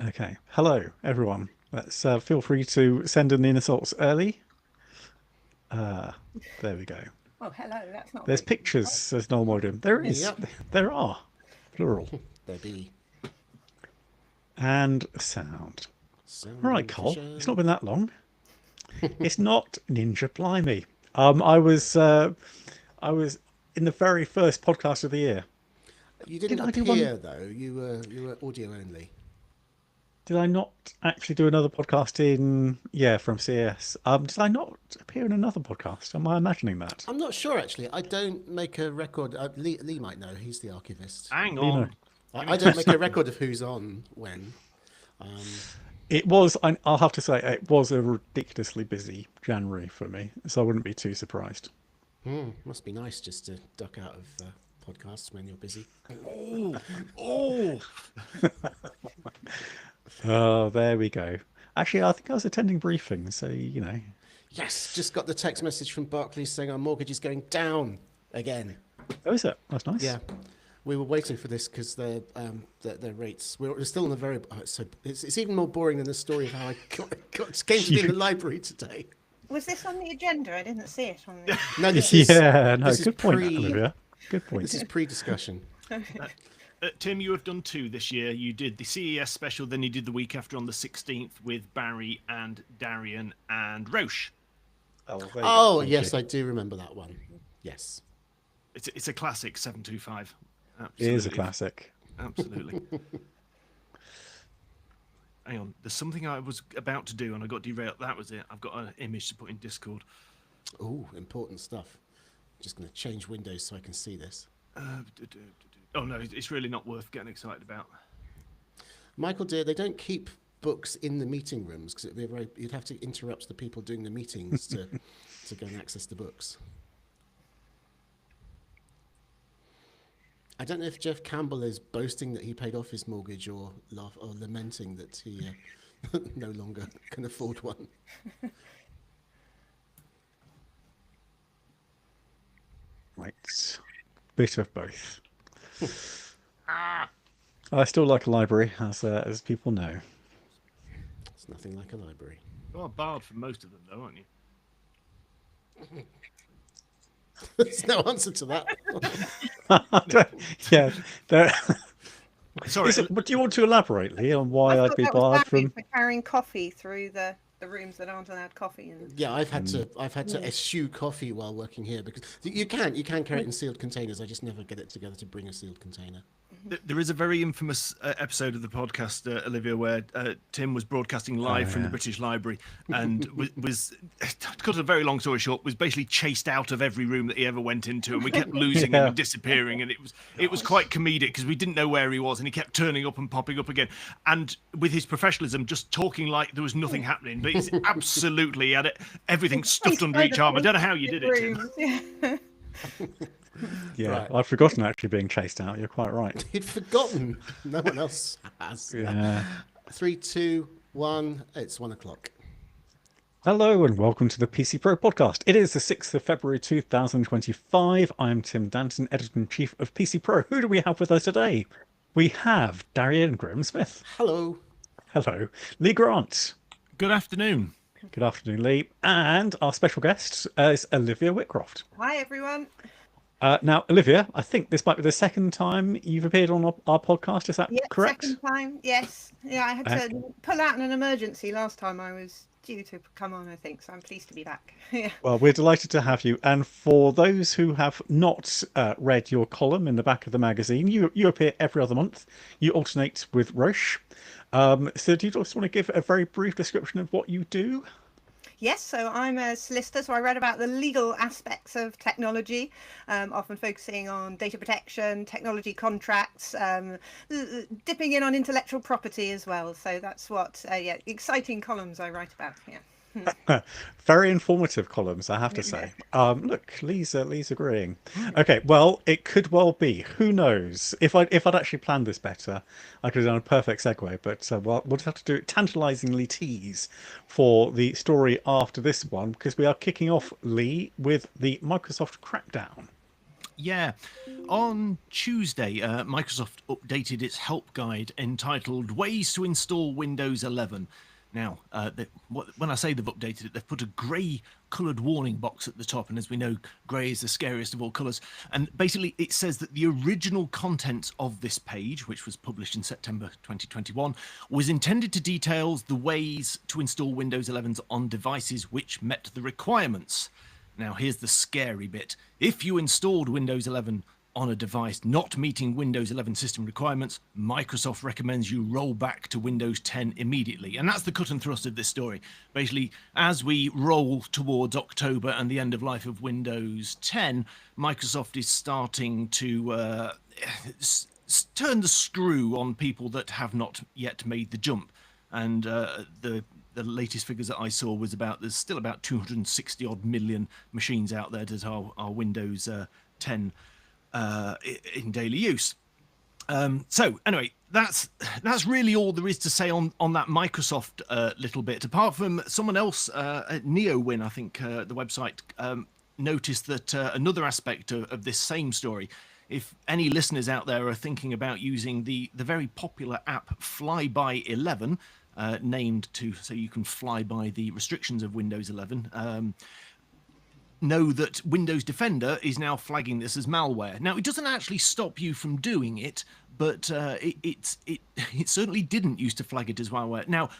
Okay. Hello, everyone. Let's feel free to send in the insults early. Uh, there we go. Oh, hello. That's not There's very. pictures, says Noel Morden. There is. Yep, There are. Plural. there be And sound. All right, sound Cole. It's not vision. been that long. It's not Ninja Blimey. I was in the very first podcast of the year. You Did didn't I do one? appear though. You were audio only. Did I not actually do another podcast from CES? Did I not appear in another podcast? Am I imagining that? I'm not sure actually. I don't make a record. Lee might know. He's the archivist. Hang Lino. on. Give me I two don't make a seconds. record of who's on when. Um, It was, I'll have to say, it was a ridiculously busy January for me, so I wouldn't be too surprised. must be nice just to duck out of podcasts when you're busy. Oh, oh. Oh, there we go. Actually, I think I was attending briefings, so, Yes, just got the text message from Barclays saying our mortgage is going down again. Oh, is it? That's nice. Yeah, we were waiting for this because their rates. We're still in the very. So it's even more boring than the story of how I came to be in the library today. Was this on the agenda? I didn't see it on the. No, this is Yeah, no, this is good point, pre Olivia. Good point. this is pre-discussion. Tim, you have done two this year. You did the CES special, then you did the week after on the 16th with Barry and Darian and Roche. Oh, there you go. Oh Thank yes, you. I do remember that one. Yes. It's a classic 725. It Absolutely. is a classic. Absolutely. Hang on. There's something I was about to do and I got derailed. That was it. I've got an image to put in Discord. Oh, important stuff. Just going to change windows so I can see this. Oh no, it's really not worth getting excited about. Michael, dear, they don't keep books in the meeting rooms because you'd have to interrupt the people doing the meetings to go and access the books. I don't know if Jeff Campbell is boasting that he paid off his mortgage or lamenting that he no longer can afford one. Right. Bit of both. I still like a library, as people know. It's nothing like a library. You're barred for most of them, though, aren't you? There's no answer to that. Yeah. There, Sorry. but do you want to elaborate, Lee, on I why I'd thought be that was barred Barry from? for carrying coffee through the rooms that aren't allowed coffee in. Yeah, I've had to eschew coffee while working here because you can carry it in sealed containers. I just never get it together to bring a sealed container. There is a very infamous episode of the podcast, Olivia, where Tim was broadcasting live from the British Library and was to cut a very long story short, was basically chased out of every room that he ever went into, and we kept losing him and disappearing, and it was quite comedic because we didn't know where he was, and he kept turning up and popping up again, and with his professionalism, just talking like there was nothing happening, but he's absolutely he had everything stuffed under each arm. I don't know how you did it, Tim. Yeah. Yeah, Right. I've forgotten actually being chased out. You're quite right. He'd forgotten. No one else has. Yeah. 3, 2, 1. It's 1 o'clock. Hello and welcome to the PC Pro podcast. It is the 6th of February 2025. I'm Tim Danton, Editor-in-Chief of PC Pro. Who do we have with us today? We have Darian Graham-Smith. Hello. Hello. Lee Grant. Good afternoon. Good afternoon, Lee. And our special guest is Olivia Whitcroft. Hi, everyone. Now, Olivia, I think this might be the second time you've appeared on our podcast. Is that Yeah, correct? second time. Yes. Yeah, I had to pull out in an emergency last time I was due to come on, I think. So I'm pleased to be back. Yeah. Well, we're delighted to have you. And for those who have not read your column in the back of the magazine, you appear every other month. You alternate with Roche. So do you just want to give a very brief description of what you do? Yes, so I'm a solicitor, so I read about the legal aspects of technology, often focusing on data protection, technology contracts, dipping in on intellectual property as well. So that's what, exciting columns I write about. Yeah. Very informative columns, I have to say. Look, Lee's agreeing. Okay, well, it could well be. Who knows? If I'd actually planned this better, I could have done a perfect segue. But we'll just have to do it tantalisingly tease for the story after this one because we are kicking off, Lee, with the Microsoft crackdown. Yeah. On Tuesday, Microsoft updated its help guide entitled Ways to Install Windows 11. Now, when I say they've updated it, they've put a grey coloured warning box at the top. And as we know, grey is the scariest of all colours. And basically, it says that the original contents of this page, which was published in September 2021, was intended to detail the ways to install Windows 11s on devices which met the requirements. Now, here's the scary bit. If you installed Windows 11 on a device not meeting Windows 11 system requirements, Microsoft recommends you roll back to Windows 10 immediately. And that's the cut and thrust of this story. Basically, as we roll towards October and the end of life of Windows 10, Microsoft is starting to turn the screw on people that have not yet made the jump. And the latest figures that I saw was there's still about 260 odd million machines out there that are Windows 10 in daily use. So anyway, that's really all there is to say on that Microsoft little bit. Apart from someone else, NeoWin, I think the website, noticed that another aspect of this same story. If any listeners out there are thinking about using the very popular app Flyby 11, named so you can fly by the restrictions of Windows 11, know that Windows Defender is now flagging this as malware. Now, it doesn't actually stop you from doing it, but it certainly didn't used to flag it as malware. Now,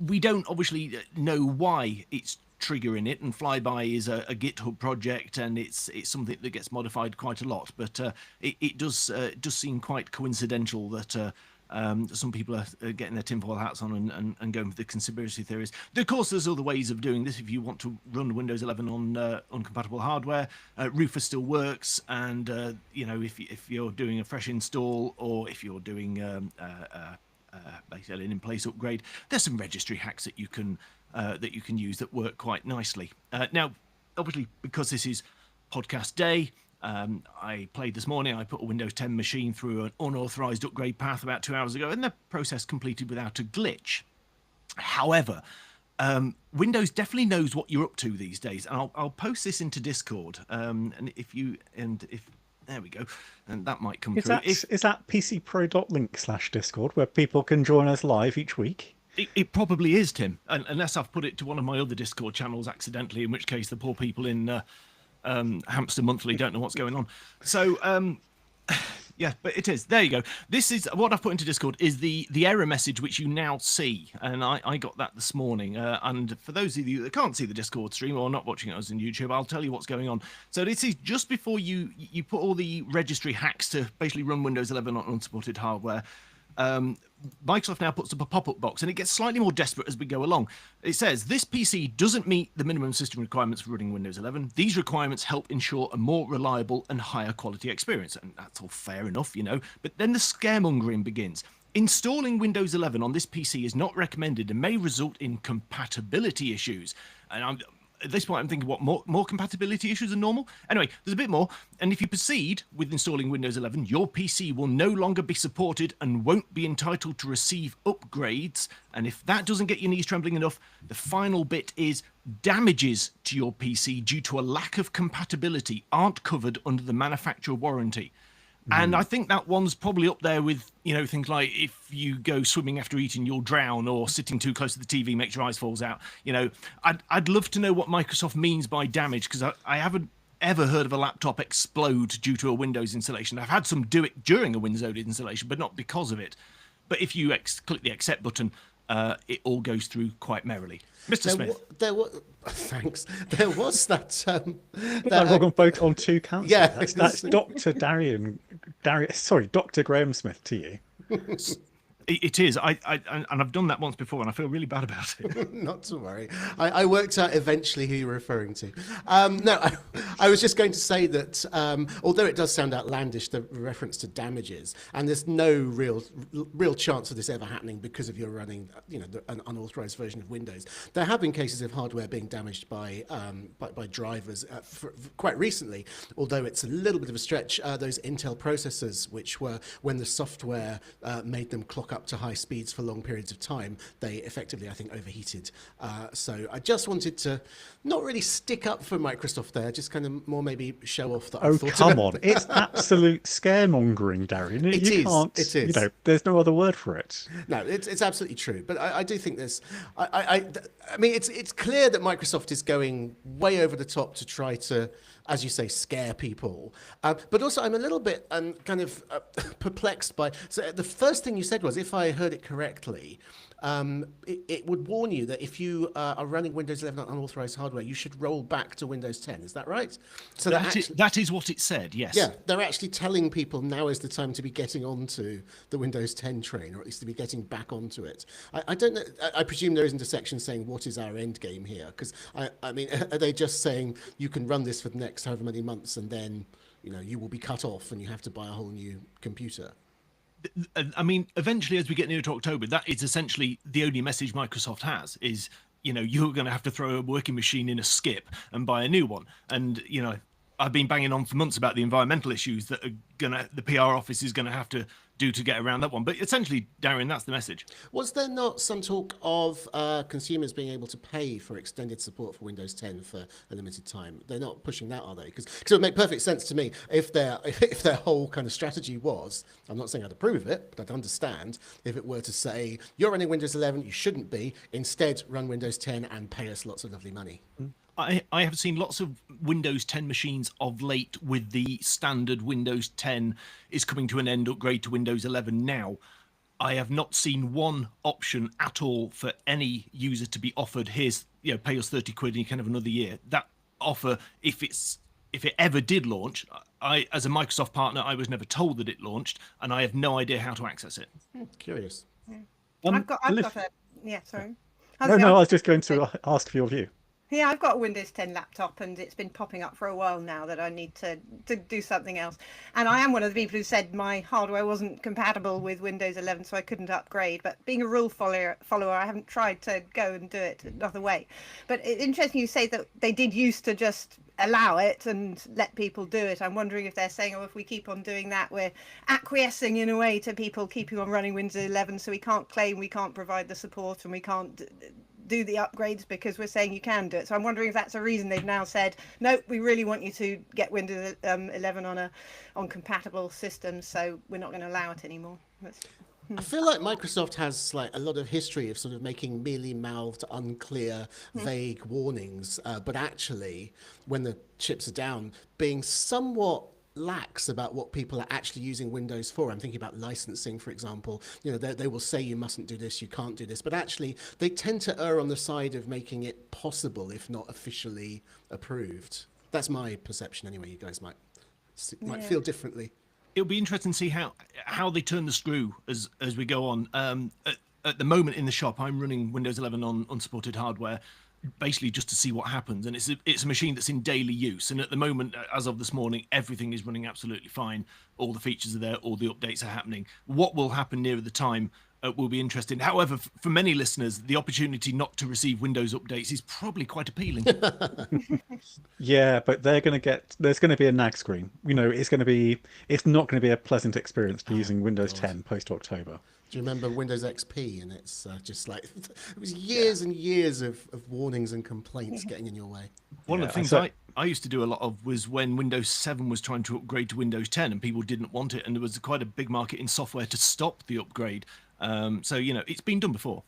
we don't obviously know why it's triggering it, and Flyby is a GitHub project, and it's something that gets modified quite a lot. But it does seem quite coincidental that some people are getting their tinfoil hats on and going for the conspiracy theories. Of course, there's other ways of doing this. If you want to run Windows 11 on uncompatible hardware, Roofer still works. And if you're doing a fresh install, or if you're doing basically an in-place upgrade, there's some registry hacks that you can use that work quite nicely. Now, obviously, because this is podcast day, I played this morning. I put a Windows 10 machine through an unauthorized upgrade path about 2 hours ago, and the process completed without a glitch. However, Windows definitely knows what you're up to these days, and I'll post this into Discord. And if there we go, and that might come through. Is that pcpro.link/discord where people can join us live each week? It probably is, Tim, unless I've put it to one of my other Discord channels accidentally, in which case the poor people in Hamster Monthly don't know what's going on. So yeah, but it is. There you go. This is what I've put into Discord is the error message which you now see, and I got that this morning. And for those of you that can't see the Discord stream or not watching us on YouTube, I'll tell you what's going on. So this is just before you put all the registry hacks to basically run Windows 11 on unsupported hardware. Microsoft now puts up a pop-up box, and it gets slightly more desperate as we go along. It says, this PC doesn't meet the minimum system requirements for running Windows 11. These requirements help ensure a more reliable and higher quality experience. And that's all fair enough, But then the scaremongering begins. Installing Windows 11 on this PC is not recommended and may result in compatibility issues. And at this point, I'm thinking, what, more compatibility issues than normal? Anyway, there's a bit more. And if you proceed with installing Windows 11, your PC will no longer be supported and won't be entitled to receive upgrades. And if that doesn't get your knees trembling enough, the final bit is damages to your PC due to a lack of compatibility aren't covered under the manufacturer warranty. And I think that one's probably up there with, things like if you go swimming after eating, you'll drown, or sitting too close to the TV makes your eyes falls out. I'd love to know what Microsoft means by damage, because I haven't ever heard of a laptop explode due to a Windows installation. I've had some do it during a Windows installation, but not because of it. But if you click the accept button, it all goes through quite merrily. Mr. Smith. Thanks. There was that. That wrong vote on two counts. Yeah, that's Dr. Dr. Graham Smith to you. It is. And I've done that once before, and I feel really bad about it. Not to worry. I worked out eventually who you're referring to. No, I was just going to say that although it does sound outlandish, the reference to damages, and there's no real chance of this ever happening because of you're running, an unauthorized version of Windows. There have been cases of hardware being damaged by drivers quite recently, although it's a little bit of a stretch. Those Intel processors, which were when the software made them clock up up to high speeds for long periods of time, they effectively, I think, overheated. So I just wanted to not really stick up for Microsoft there, just kind of more maybe show off that I Oh, thought come about on. It's absolute scaremongering, Darian. It You is. can't, It is. there's no other word for it. No, it's absolutely true. But I do think there's, I mean, it's clear that Microsoft is going way over the top to try to, as you say, scare people. But also, I'm a little bit kind of perplexed by. So the first thing you said was, if I heard it correctly, it would warn you that if you are running Windows 11 on unauthorized hardware, you should roll back to Windows 10. Is that right? So that is what it said, yes. Yeah, they're actually telling people now is the time to be getting onto the Windows 10 train, or at least to be getting back onto it. I don't know. I presume there isn't a section saying what is our end game here, because I mean, are they just saying you can run this for the next however many months and then you will be cut off and you have to buy a whole new computer? I mean, eventually, as we get near to October, that is essentially the only message Microsoft has is, you're going to have to throw a working machine in a skip and buy a new one. And, I've been banging on for months about the environmental issues that the PR office is going to have to do to get around that one. But essentially, Darren, that's the message. Was there not some talk of consumers being able to pay for extended support for Windows 10 for a limited time? They're not pushing that, are they? Because it would make perfect sense to me if their whole kind of strategy was, I'm not saying I'd approve of it, but I'd understand if it were to say, you're running Windows 11, you shouldn't be. Instead, run Windows 10 and pay us lots of lovely money. I have seen lots of Windows 10 machines of late with the standard Windows 10 is coming to an end, upgrade to Windows 11 now. I have not seen one option at all for any user to be offered, here's, pay us 30 quid and you can have another year. That offer, if it ever did launch, as a Microsoft partner, I was never told that it launched, and I have no idea how to access it. Curious. I've got a, yeah, sorry. No, I was just going to ask for your view. Yeah, I've got a Windows 10 laptop and it's been popping up for a while now that I need to do something else. And I am one of the people who said my hardware wasn't compatible with Windows 11, so I couldn't upgrade. But being a rule follower, I haven't tried to go and do it another way. But it's interesting you say that they did used to just allow it and let people do it. I'm wondering if they're saying, oh, if we keep on doing that, we're acquiescing in a way to people keeping on running Windows 11, so we can't claim we can't provide the support and we can't do the upgrades because we're saying you can do it. So I'm wondering if that's a reason they've now said, no, we really want you to get Windows 11 on compatible systems, so we're not going to allow it anymore. I feel like Microsoft has a lot of history of sort of making mealy-mouthed, unclear, vague warnings, but actually, when the chips are down, being somewhat lax about what people are actually using Windows for. I'm thinking about licensing, for example. They will say you mustn't do this, you can't do this, but actually they tend to err on the side of making it possible, if not officially approved. That's my perception anyway. You guys might feel differently. It'll be interesting to see how they turn the screw as we go on. At the moment in the shop, I'm running Windows 11 on unsupported hardware, basically just to see what happens. And it's a machine that's in daily use. And at the moment, as of this morning, everything is running absolutely fine. All the features are there, all the updates are happening. What will happen nearer the time will be interesting. However, for many listeners, the opportunity not to receive Windows updates is probably quite appealing. Yeah, but there's going to be a nag screen. It's not going to be a pleasant experience for using Windows 10 post-October. Do you remember Windows XP? And it's just it was years and years of warnings and complaints getting in your way. One of the things I used to do a lot of was when Windows 7 was trying to upgrade to Windows 10 and people didn't want it. And there was quite a big market in software to stop the upgrade. So, it's been done before.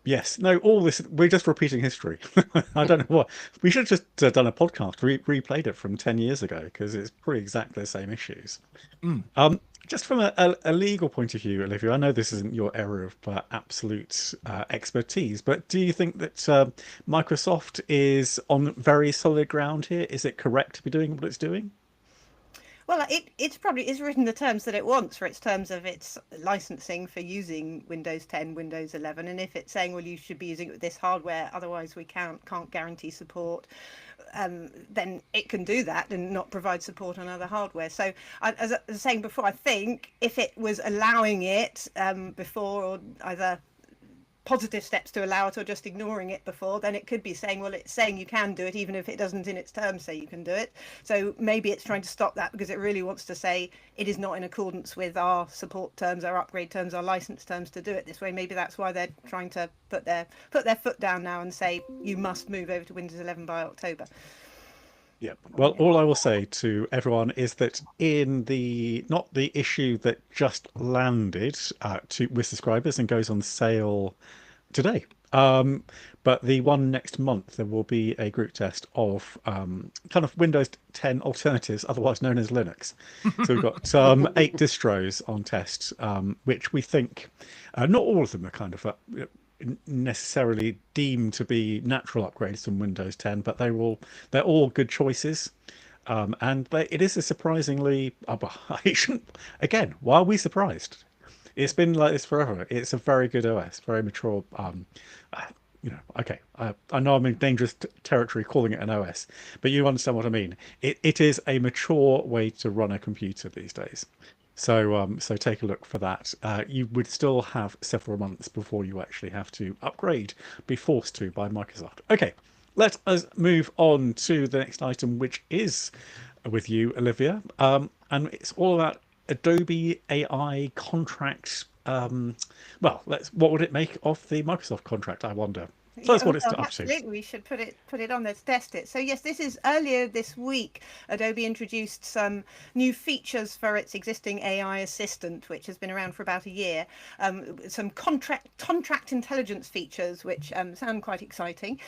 Yes. No, all this, we're just repeating history. I don't know what. We should have just done a podcast, replayed it from 10 years ago, because it's pretty exactly the same issues. Just from a legal point of view, Olivia, I know this isn't your area of absolute expertise, but do you think that Microsoft is on very solid ground here? Is it correct to be doing what it's doing? Well, it's written the terms that it wants for its terms of its licensing for using Windows 10, Windows 11, and if it's saying, well, you should be using it with this hardware, otherwise we can't guarantee support, then it can do that and not provide support on other hardware. So, as I was saying before, I think if it was allowing it before, or either positive steps to allow it or just ignoring it before, then it could be saying, well, it's saying you can do it even if it doesn't in its terms say you can do it. So maybe it's trying to stop that because it really wants to say it is not in accordance with our support terms, our upgrade terms, our license terms to do it this way. Maybe that's why they're trying to put their foot down now and say you must move over to Windows 11 by October. Yeah. Well, all I will say to everyone is that in not the issue that just landed with subscribers and goes on sale today, but the one next month, there will be a group test of kind of Windows 10 alternatives, otherwise known as Linux. So we've got 8 distros on test, which we think not all of them are kind of necessarily deemed to be natural upgrades from Windows 10, but they're all good choices. And it is a surprisingly, again, why are we surprised? It's been like this forever. It's a very good OS, very mature. Okay, I know I'm in dangerous territory calling it an OS, but you understand what I mean. It is a mature way to run a computer these days. So take a look for that. You would still have several months before you actually have to upgrade, be forced to by Microsoft. Okay, let us move on to the next item, which is with you, Olivia. And it's all about Adobe AI contracts. Well, what would it make of the Microsoft contract, I wonder? Tell us what it's up to. Absolutely, we should put it on there to test it. So yes, this is earlier this week. Adobe introduced some new features for its existing AI assistant, which has been around for about a year. Some contract intelligence features, which sound quite exciting.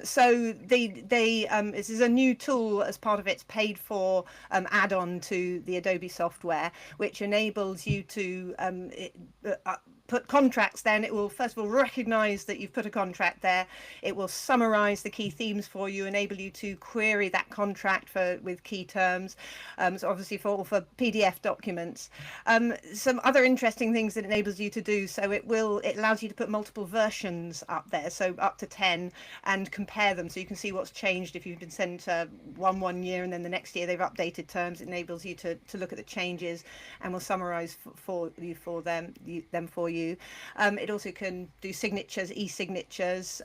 So this is a new tool as part of its paid-for add-on to the Adobe software, which enables you to put contracts. Then it will first of all recognize that you've put a contract there. It will summarize the key themes for you, enable you to query that contract with key terms. So obviously for PDF documents. Some other interesting things that it enables you to do. So it allows you to put multiple versions up there, so up to 10, and compare them so you can see what's changed. If you've been sent one year and then the next year they've updated terms, it enables you to look at the changes and will summarize them for you. It also can do signatures, e-signatures.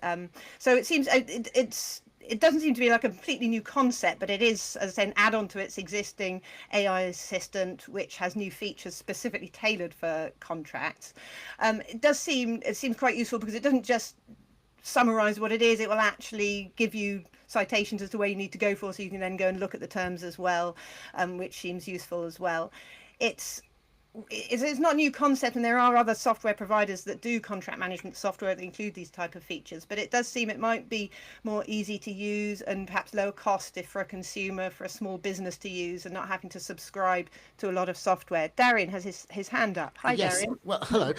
So it seems it doesn't seem to be like a completely new concept, but it is, as I say, an add-on to its existing AI assistant, which has new features specifically tailored for contracts. It seems quite useful because it doesn't just summarize what it is, it will actually give you citations as to where you need to go for, so you can then go and look at the terms as well, which seems useful as well. It's not a new concept, and there are other software providers that do contract management software that include these type of features, but it does seem it might be more easy to use and perhaps lower cost if for a consumer, for a small business to use, and not having to subscribe to a lot of software. Darian has his hand up. Hi, yes. Darian. Well, hello.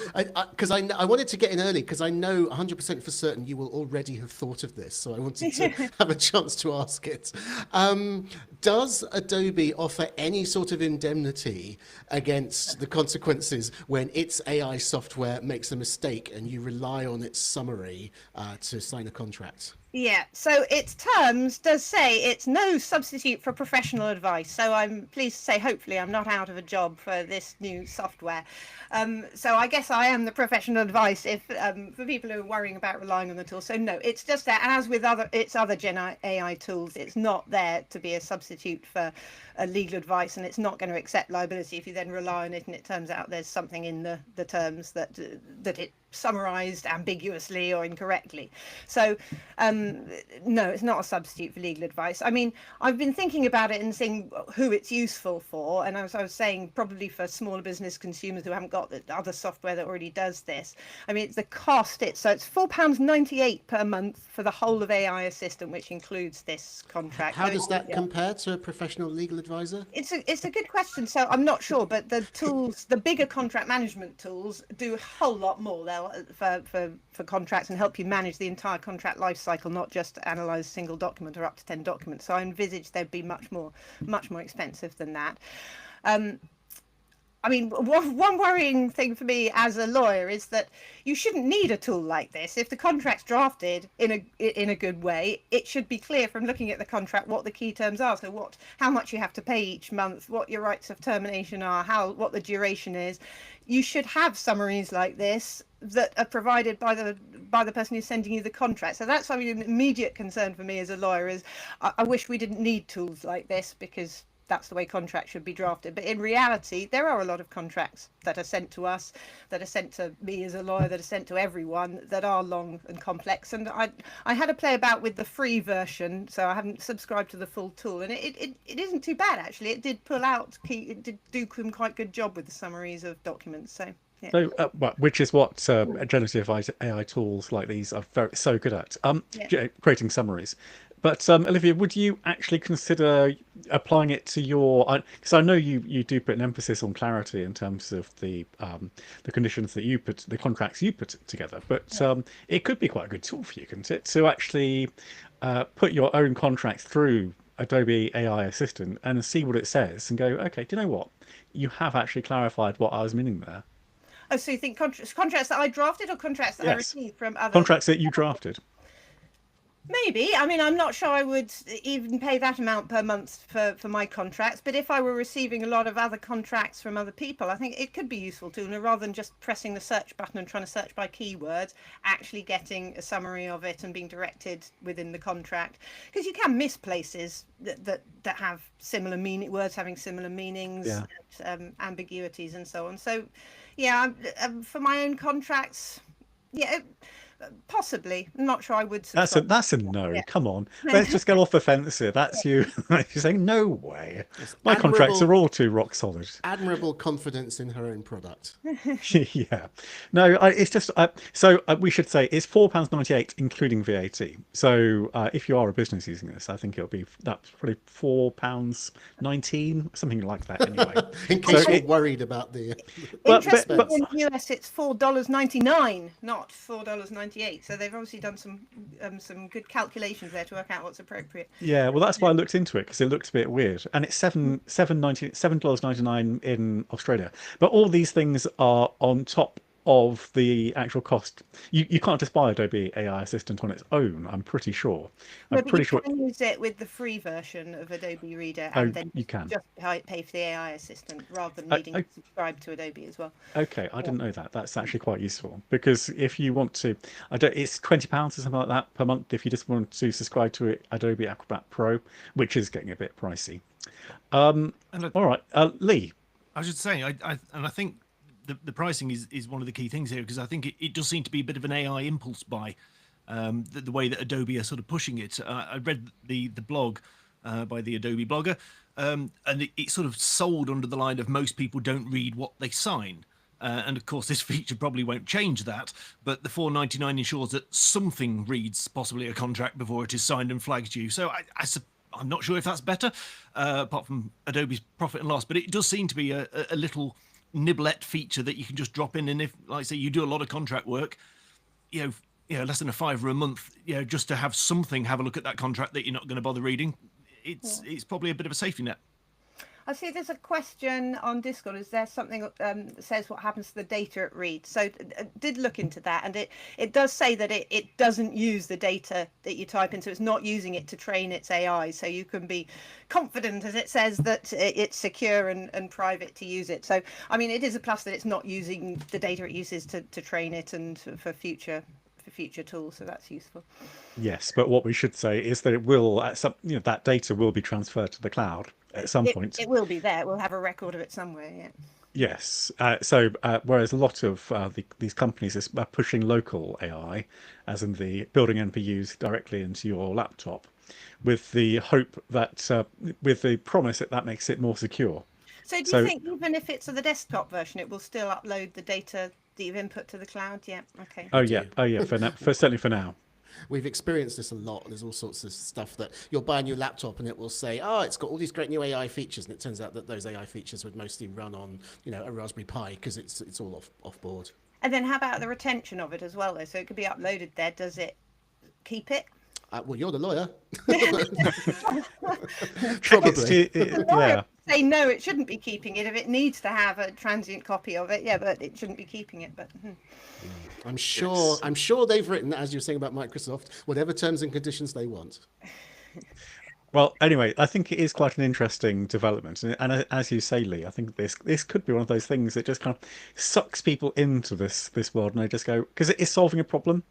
Because I wanted to get in early because I know 100% for certain you will already have thought of this, so I wanted to have a chance to ask it. Does Adobe offer any sort of indemnity against the consequences when its AI software makes a mistake and you rely on its summary to sign a contract? Yeah, so its terms does say it's no substitute for professional advice. So I'm pleased to say, hopefully, I'm not out of a job for this new software. So I guess I am the professional advice for people who are worrying about relying on the tool. So no, it's just there. As with its other Gen AI tools, it's not there to be a substitute for legal advice, and it's not going to accept liability if you then rely on it and it turns out there's something in the terms that it summarized ambiguously or incorrectly. So no, it's not a substitute for legal advice. I mean, I've been thinking about it and seeing who it's useful for, and as I was saying, probably for smaller business consumers who haven't got the other software that already does this. I mean, it's the cost. It's £4.98 per month for the whole of AI Assistant, which includes this contract. How does that compare to a professional legal advisor? It's a good question. So I'm not sure, but the tools, the bigger contract management tools, do a whole lot more. They'll for contracts and help you manage the entire contract life cycle, not just analyze a single document or up to 10 documents. So I envisage they'd be much more expensive than that. I mean, one worrying thing for me as a lawyer is that you shouldn't need a tool like this. If the contract's drafted in a good way, it should be clear from looking at the contract what the key terms are. So how much you have to pay each month, what your rights of termination are, what the duration is. You should have summaries like this that are provided by the person who's sending you the contract. So that's, I mean, an immediate concern for me as a lawyer is I wish we didn't need tools like this, because that's the way contracts should be drafted. But in reality, there are a lot of contracts that are sent to us, that are sent to me as a lawyer, that are sent to everyone, that are long and complex. And I had to play about with the free version, so I haven't subscribed to the full tool, and it isn't too bad actually. It did pull out it did do quite good job with the summaries of documents. So yeah. So, which is what generative AI tools like these are so good at, creating summaries. But Olivia, would you actually consider applying it to your? Because I know you do put an emphasis on clarity in terms of the conditions that you put, the contracts you put together. But it could be quite a good tool for you, couldn't it? To actually put your own contracts through Adobe AI Assistant and see what it says, and go, okay, do you know what? You have actually clarified what I was meaning there. Oh, so you think contracts that I drafted, or contracts that I received from other contracts that you drafted? Maybe. I mean, I'm not sure I would even pay that amount per month for my contracts, but if I were receiving a lot of other contracts from other people, I think it could be useful too. And rather than just pressing the search button and trying to search by keywords, actually getting a summary of it and being directed within the contract, because you can miss places that have similar meaning, words having similar meanings, ambiguities, and so on. So, yeah, for my own contracts, yeah. Possibly. I'm not sure I would subscribe. That's a no. Yeah. Come on, let's just get off the fence here. That's you. You're saying no way. My contracts are all too rock solid. Admirable confidence in her own product. Yeah. No, it's just so we should say it's £4.98 including VAT. So if you are a business using this, I think that's probably £4.19, something like that. Anyway, in case you're worried about the. But in the US, it's $4.99, not $4.98. So they've obviously done some good calculations there to work out what's appropriate. Yeah, well, that's why I looked into it, because it looked a bit weird, and it's $7.99 in Australia. But all these things are on top of the actual cost. You can't just buy Adobe AI Assistant on its own, I'm pretty sure. I'm pretty sure you can use it with the free version of Adobe Reader, and then you can just pay for the AI Assistant rather than needing to subscribe to Adobe as well. Okay, I didn't know that. That's actually quite useful, because if you want to, it's £20 or something like that per month if you just want to subscribe to Adobe Acrobat Pro, which is getting a bit pricey. All right, Lee. I should say, I think the pricing is one of the key things here, because I think it does seem to be a bit of an AI impulse buy, the way that Adobe are sort of pushing it. I read the blog by the Adobe blogger, and it sort of sold under the line of most people don't read what they sign. And of course, this feature probably won't change that, but the $4.99 ensures that something reads possibly a contract before it is signed and flagged to you. So I'm not sure if that's better, apart from Adobe's profit and loss, but it does seem to be a little niblet feature that you can just drop in. And if, like I say, you do a lot of contract work, less than a £5 a month, just to have something, have a look at that contract that you're not going to bother reading, it's probably a bit of a safety net. I see there's a question on Discord. Is there something that says what happens to the data it reads? So did look into that, and it does say that it doesn't use the data that you type in, so it's not using it to train its AI. So you can be confident, as it says, that it's secure and private to use it. So, I mean, it is a plus that it's not using the data it uses to train it and for future tools, so that's useful. Yes, but what we should say is that it will, that data will be transferred to the cloud at some point. It will be there. We'll have a record of it somewhere. Yeah. Yes. Whereas a lot of these companies are pushing local AI, as in the building NPUs directly into your laptop, with the hope that, with the promise that makes it more secure. So do you think even if it's the desktop version, it will still upload the data that you've input to the cloud? Yeah. Okay. Oh yeah. Certainly for now. We've experienced this a lot. There's all sorts of stuff that you'll buy a new laptop and it will say, oh, it's got all these great new AI features. And it turns out that those AI features would mostly run on, a Raspberry Pi, because it's all off board. And then how about the retention of it as well, though? So it could be uploaded there. Does it keep it? Well, you're the lawyer. Probably. Yeah. Say no, it shouldn't be keeping it if it needs to have a transient copy of it. Yeah, but it shouldn't be keeping it. But I'm sure they've written, as you're saying about Microsoft, whatever terms and conditions they want. Well, anyway, I think it is quite an interesting development, and as you say, Lee, I think this could be one of those things that just kind of sucks people into this world, and they just go because it is solving a problem,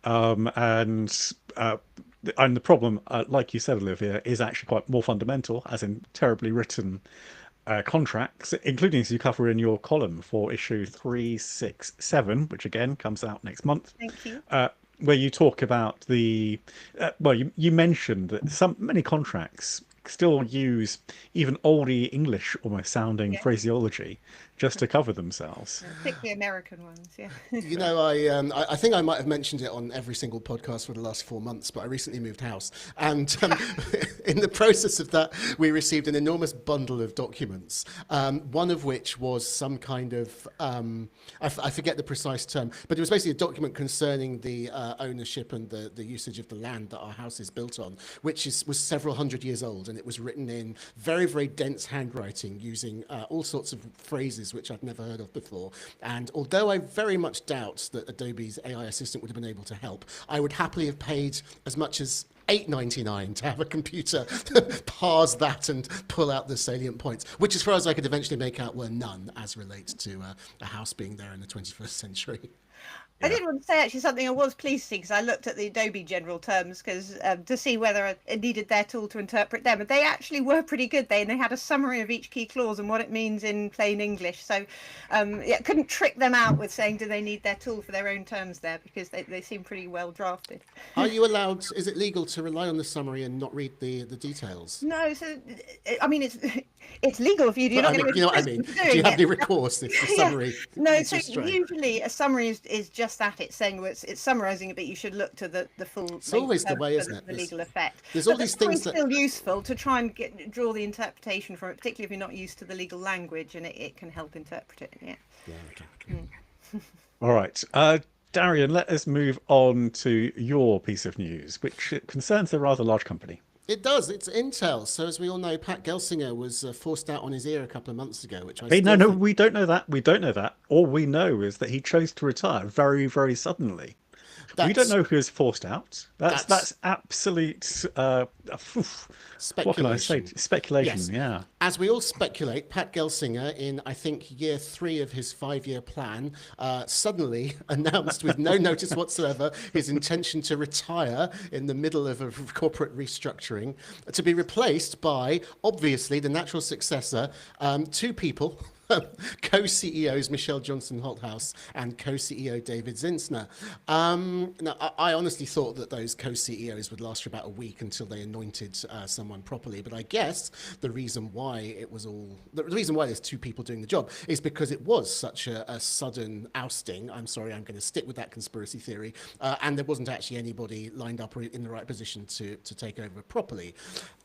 and and the problem, like you said, Olivia, is actually quite more fundamental, as in terribly written contracts, including as you cover in your column for issue 367, which again comes out next month, Thank you. where you talk about the well, you mentioned that many contracts still use even oldie English almost sounding Yeah. phraseology just to cover themselves. Particularly American ones, yeah. You know, I think I might have mentioned it on every single podcast for the last 4 months, but I recently moved house, and in the process of that, we received an enormous bundle of documents. One of which was some kind of I forget the precise term, but it was basically a document concerning the ownership and the usage of the land that our house is built on, which was several hundred years old, and it was written in very, very dense handwriting using all sorts of phrases which I'd never heard of before. And although I very much doubt that Adobe's AI assistant would have been able to help, I would happily have paid as much as $8.99 to have a computer parse that and pull out the salient points, which as far as I could eventually make out were none as relates to a house being there in the 21st century. I did want to say actually something I was pleased to see, because I looked at the Adobe general terms to see whether it needed their tool to interpret them, and they actually were pretty good. They had a summary of each key clause and what it means in plain English. So yeah, couldn't trick them out with saying do they need their tool for their own terms there, because they seem pretty well drafted. Are you allowed, is it legal to rely on the summary and not read the details? No, so I mean it's legal for you. You're not going to. You know what I mean? Do you have any recourse if the summary? No, is so just straight? usually a summary is just that. It's saying it's summarising it, but you should look to the full. It's always the way, isn't it? The legal effect. There's But all these the things that. still useful to try and draw the interpretation from it, particularly if you're not used to the legal language, and it can help interpret it. Yeah. Yeah, okay. All right, Darian, let us move on to your piece of news, which concerns a rather large company. It does. It's Intel. So as we all know, Pat Gelsinger was forced out on his ear a couple of months ago, which I Hey, still no, think- we don't know that. We don't know that. All we know is that he chose to retire very, very suddenly. We don't know who is forced out. That's absolute. What can I say? Speculation. Speculation. Yes. Yeah. As we all speculate, Pat Gelsinger, in I think year 3 of his 5-year plan, suddenly announced with no notice whatsoever his intention to retire in the middle of a corporate restructuring, to be replaced by, obviously, the natural successor, 2 people. Co-CEOs Michelle Johnson Holthouse and co-CEO David Zinsner. Now, I honestly thought that those co-CEOs would last for about a week until they anointed someone properly. But I guess the reason why the reason why there's 2 people doing the job is because it was such a sudden ousting. I'm sorry, I'm going to stick with that conspiracy theory. And there wasn't actually anybody lined up or in the right position to take over properly.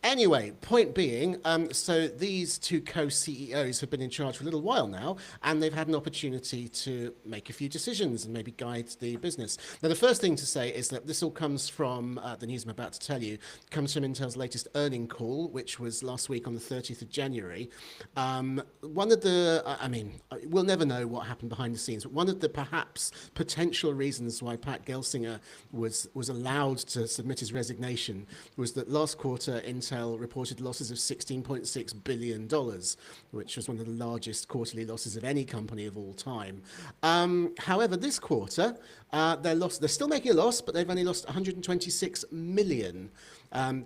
Anyway, point being, so these 2 co-CEOs have been in charge for a little while now, and they've had an opportunity to make a few decisions and maybe guide the business. Now, the first thing to say is that this all comes from the news I'm about to tell you, comes from Intel's latest earning call, which was last week on the 30th of January. One of the, I mean, we'll never know what happened behind the scenes, but one of the perhaps potential reasons why Pat Gelsinger was allowed to submit his resignation was that last quarter Intel reported losses of $16.6 billion, which was one of the largest quarterly losses of any company of all time. However, this quarter, they're still making a loss, but they've only lost 126 million.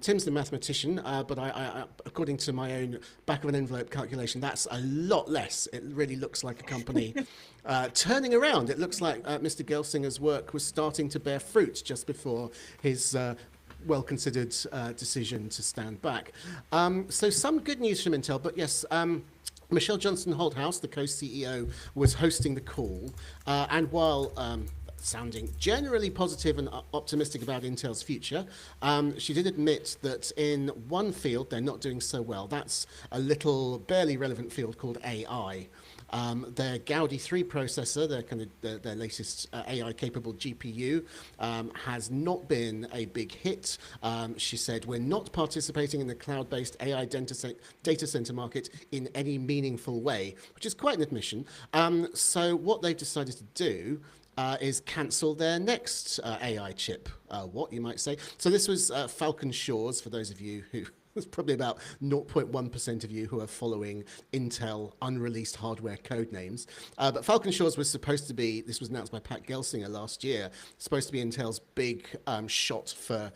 Tim's the mathematician, but I, according to my own back of an envelope calculation, that's a lot less. It really looks like a company turning around. It looks like Mr. Gelsinger's work was starting to bear fruit just before his well-considered decision to stand back. So some good news from Intel, but yes, Michelle Johnson Holthouse, the co-CEO, was hosting the call, and while sounding generally positive and optimistic about Intel's future, she did admit that in one field they're not doing so well. That's a little barely relevant field called AI. Their Gaudi 3 processor, their latest AI-capable GPU, has not been a big hit. She said, we're not participating in the cloud-based AI data center market in any meaningful way, which is quite an admission. So what they've decided to do is cancel their next AI chip. What, you might say? So this was Falcon Shores, for those of you who There's probably about 0.1% of you who are following Intel unreleased hardware code names. But Falcon Shores was supposed to be, this was announced by Pat Gelsinger last year, supposed to be Intel's big shot for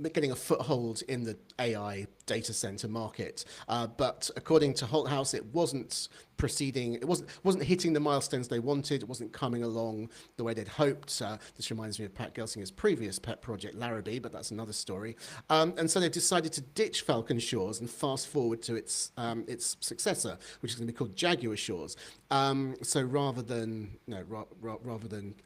getting a foothold in the AI data center market. But according to Holt House, it wasn't proceeding, it wasn't hitting the milestones they wanted, it wasn't coming along the way they'd hoped. This reminds me of Pat Gelsinger's previous pet project, Larrabee, but that's another story. And so they decided to ditch Falcon Shores and fast forward to its successor, which is going to be called Jaguar Shores. So rather than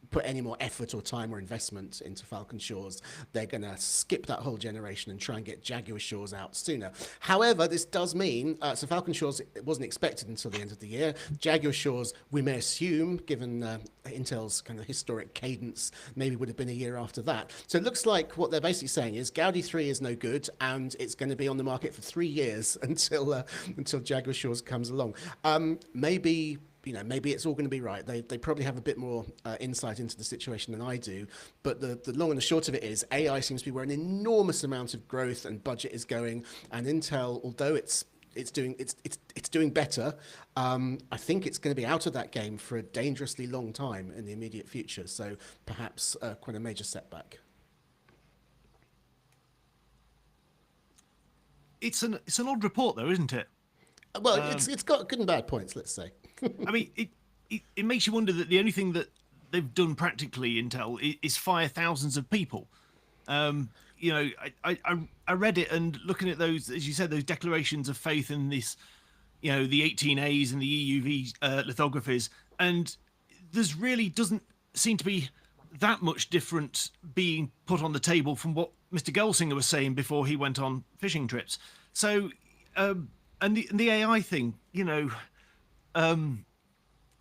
put any more effort or time or investment into Falcon Shores, they're going to skip that whole generation and try and get Jaguar Shores out sooner. However, this does mean so Falcon Shores, it wasn't expected until the end of the year. Jaguar Shores, we may assume, given Intel's kind of historic cadence, maybe would have been a year after that. So it looks like what they're basically saying is Gaudi 3 is no good, and it's going to be on the market for 3 years until Jaguar Shores comes along. Maybe it's all going to be right. They probably have a bit more insight into the situation than I do. But the long and the short of it is AI seems to be where an enormous amount of growth and budget is going. And Intel, although it's doing better, I think it's going to be out of that game for a dangerously long time in the immediate future. So perhaps quite a major setback. It's an odd report, though, isn't it? Well, it's got good and bad points, let's say. I mean, it makes you wonder that the only thing that they've done practically, Intel, is fire thousands of people. You know, I read it, and looking at those, as you said, those declarations of faith in this, you know, the 18As and the EUV lithographies, and there's really doesn't seem to be that much different being put on the table from what Mr. Gelsinger was saying before he went on fishing trips. So, and the AI thing, you know,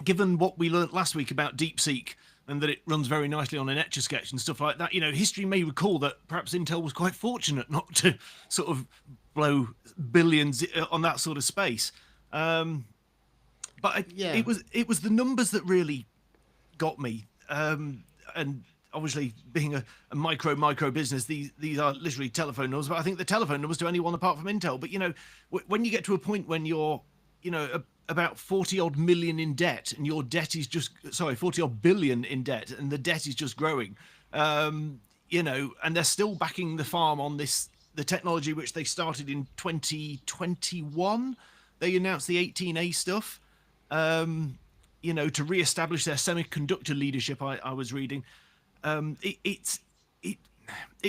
given what we learnt last week about DeepSeek and that it runs very nicely on an Etch-a-Sketch and stuff like that, you know, history may recall that perhaps Intel was quite fortunate not to sort of blow billions on that sort of space. But Yeah. it was the numbers that really got me. And obviously, being a micro business, these are literally telephone numbers. But I think the telephone numbers to anyone apart from Intel. But you know, when you get to a point when you're, you know, about 40 odd million in debt, and your debt is just 40 odd billion in debt, and the debt is just growing. You know, and they're still backing the farm on the technology which they started in 2021. They announced the 18A stuff. You know, to re-establish their semiconductor leadership. I was reading. It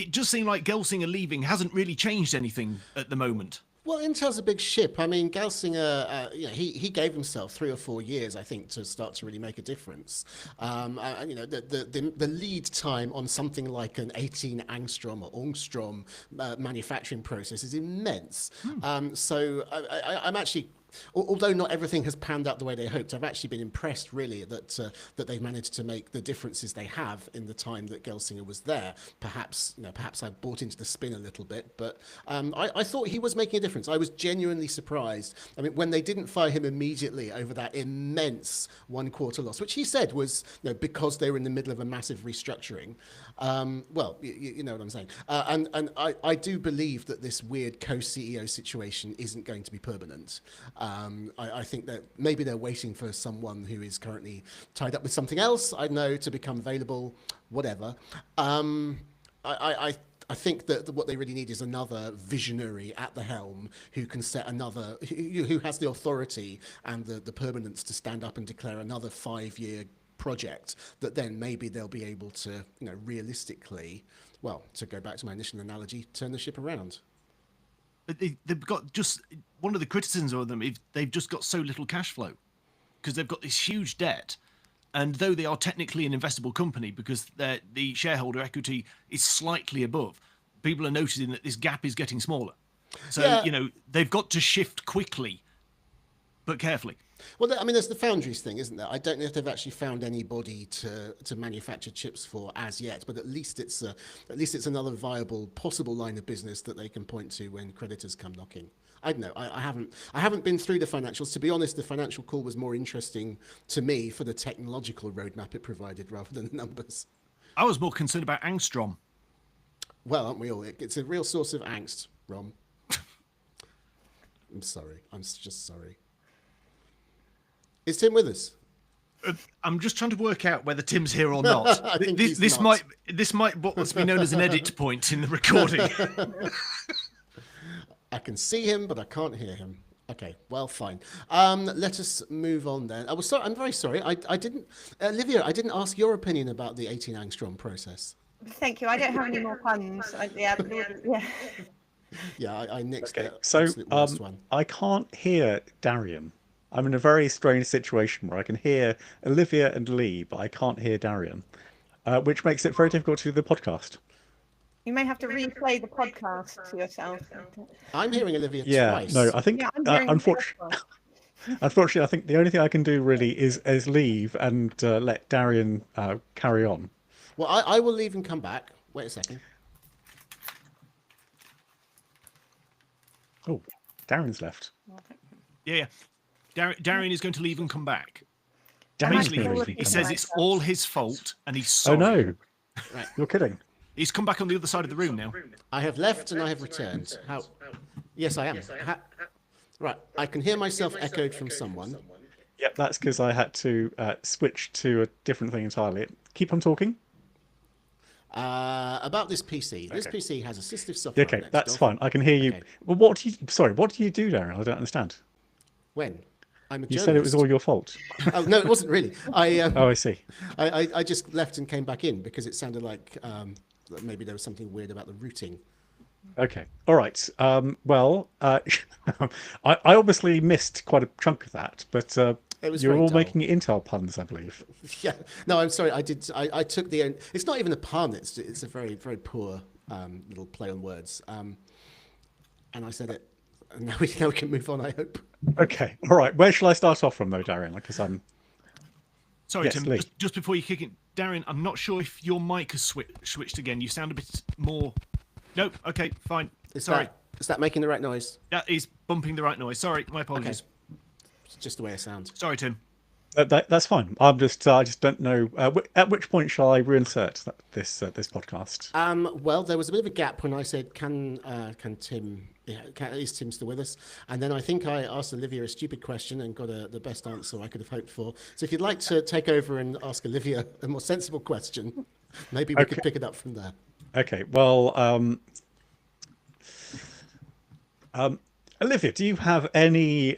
just seemed like Gelsinger leaving hasn't really changed anything at the moment. Well, Intel's a big ship. I mean, Gelsinger, he gave himself 3 or 4 years, I think, to start to really make a difference. You know, the lead time on something like an 18 angstrom or angstrom manufacturing process is immense. So I'm actually, although not everything has panned out the way they hoped, I've actually been impressed, really, that they've managed to make the differences they have in the time that Gelsinger was there. Perhaps I bought into the spin a little bit, but I thought he was making a difference. I was genuinely surprised. I mean, when they didn't fire him immediately over that immense 1 quarter loss, which he said was, you know, because they were in the middle of a massive restructuring. Well, you know what I'm saying. And I do believe that this weird co-CEO situation isn't going to be permanent. I think that maybe they're waiting for someone who is currently tied up with something else, I don't know, to become available, whatever. I think that what they really need is another visionary at the helm who can set another, who has the authority and the permanence to stand up and declare another 5-year project that then maybe they'll be able to, you know, realistically, well, to go back to my initial analogy, turn the ship around. But they've got just one of the criticisms of them is they've just got so little cash flow because they've got this huge debt. And though they are technically an investable company because the shareholder equity is slightly above, people are noticing that this gap is getting smaller. So, Yeah. you know, they've got to shift quickly, but carefully. Well, I mean, there's the foundries thing, isn't there? I don't know if they've actually found anybody to manufacture chips for as yet, but at least it's another viable, possible line of business that they can point to when creditors come knocking. I don't know. I haven't been through the financials. To be honest, the financial call was more interesting to me for the technological roadmap it provided rather than the numbers. I was more concerned about angstrom. Well, aren't we all? It's a real source of angst, Rom. I'm sorry. I'm just sorry. Is Tim with us? I'm just trying to work out whether Tim's here or not. I think this, he's this not. might what's be known as an edit point in the recording. I can see him, but I can't hear him. Okay, well, fine. Let us move on then. I'm very sorry. I didn't, Olivia. I didn't ask your opinion about the 18 angstrom process. Thank you. I don't have any more puns. Yeah. Yeah, I nixed Okay, the so absolute worst one. I can't hear Darian. I'm in a very strange situation where I can hear Olivia and Lee, but I can't hear Darian, which makes it very difficult to do the podcast. You may have to replay the podcast to yourself. I'm hearing Olivia Yeah, twice. no, I think Yeah, I'm hearing unfortunately, I think the only thing I can do really is leave and let Darian carry on. Well, I will leave and come back. Wait a second. Oh, Darian's left. Yeah. Darian is going to leave and come back. Darian's Basically, gonna leave he and come says back. it's all his fault, and he's Oh sorry. no, Right. you're kidding. He's come back on the other side of the room now. I have left and I have returned. How? Yes, I am. Right. I can hear myself echoed from someone. Yep, that's because I had to switch to a different thing entirely. Keep on talking. About this PC. This Okay. PC has assistive software. Okay, next that's door. fine. I can hear you. Okay. Well, what do you? Sorry, what do you do, Darren? I don't understand. When? I'm a You journalist. said it was all your fault. Oh no, it wasn't really. Oh, I see. I just left and came back in because it sounded like maybe there was something weird about the routing. Okay. All right. Well, I obviously missed quite a chunk of that, but It was you're very all dull. making Intel puns, I believe. Yeah. No, I'm sorry. I did. I took the. It's not even a pun. It's a very very poor little play on words. And I said it. And now we can move on. I hope. Okay. All right. Where shall I start off from, though, Darren? Because I'm. Sorry, Yes, Tim. Lee. Just before you kick it, Darren, I'm not sure if your mic has switched again. You sound a bit more. Nope. Okay, fine. Sorry. Is that making the right noise? That is bumping the right noise. Sorry, my apologies. It's just the way it sounds. Sorry, Tim. That's fine. I just don't know. At which point shall I reinsert this podcast? Well, there was a bit of a gap when I said, "Can Tim? Is Tim still with us?" And then I think I asked Olivia a stupid question and got the best answer I could have hoped for. So if you'd like to take over and ask Olivia a more sensible question, maybe we could pick it up from there. Okay. Well, Olivia, do you have any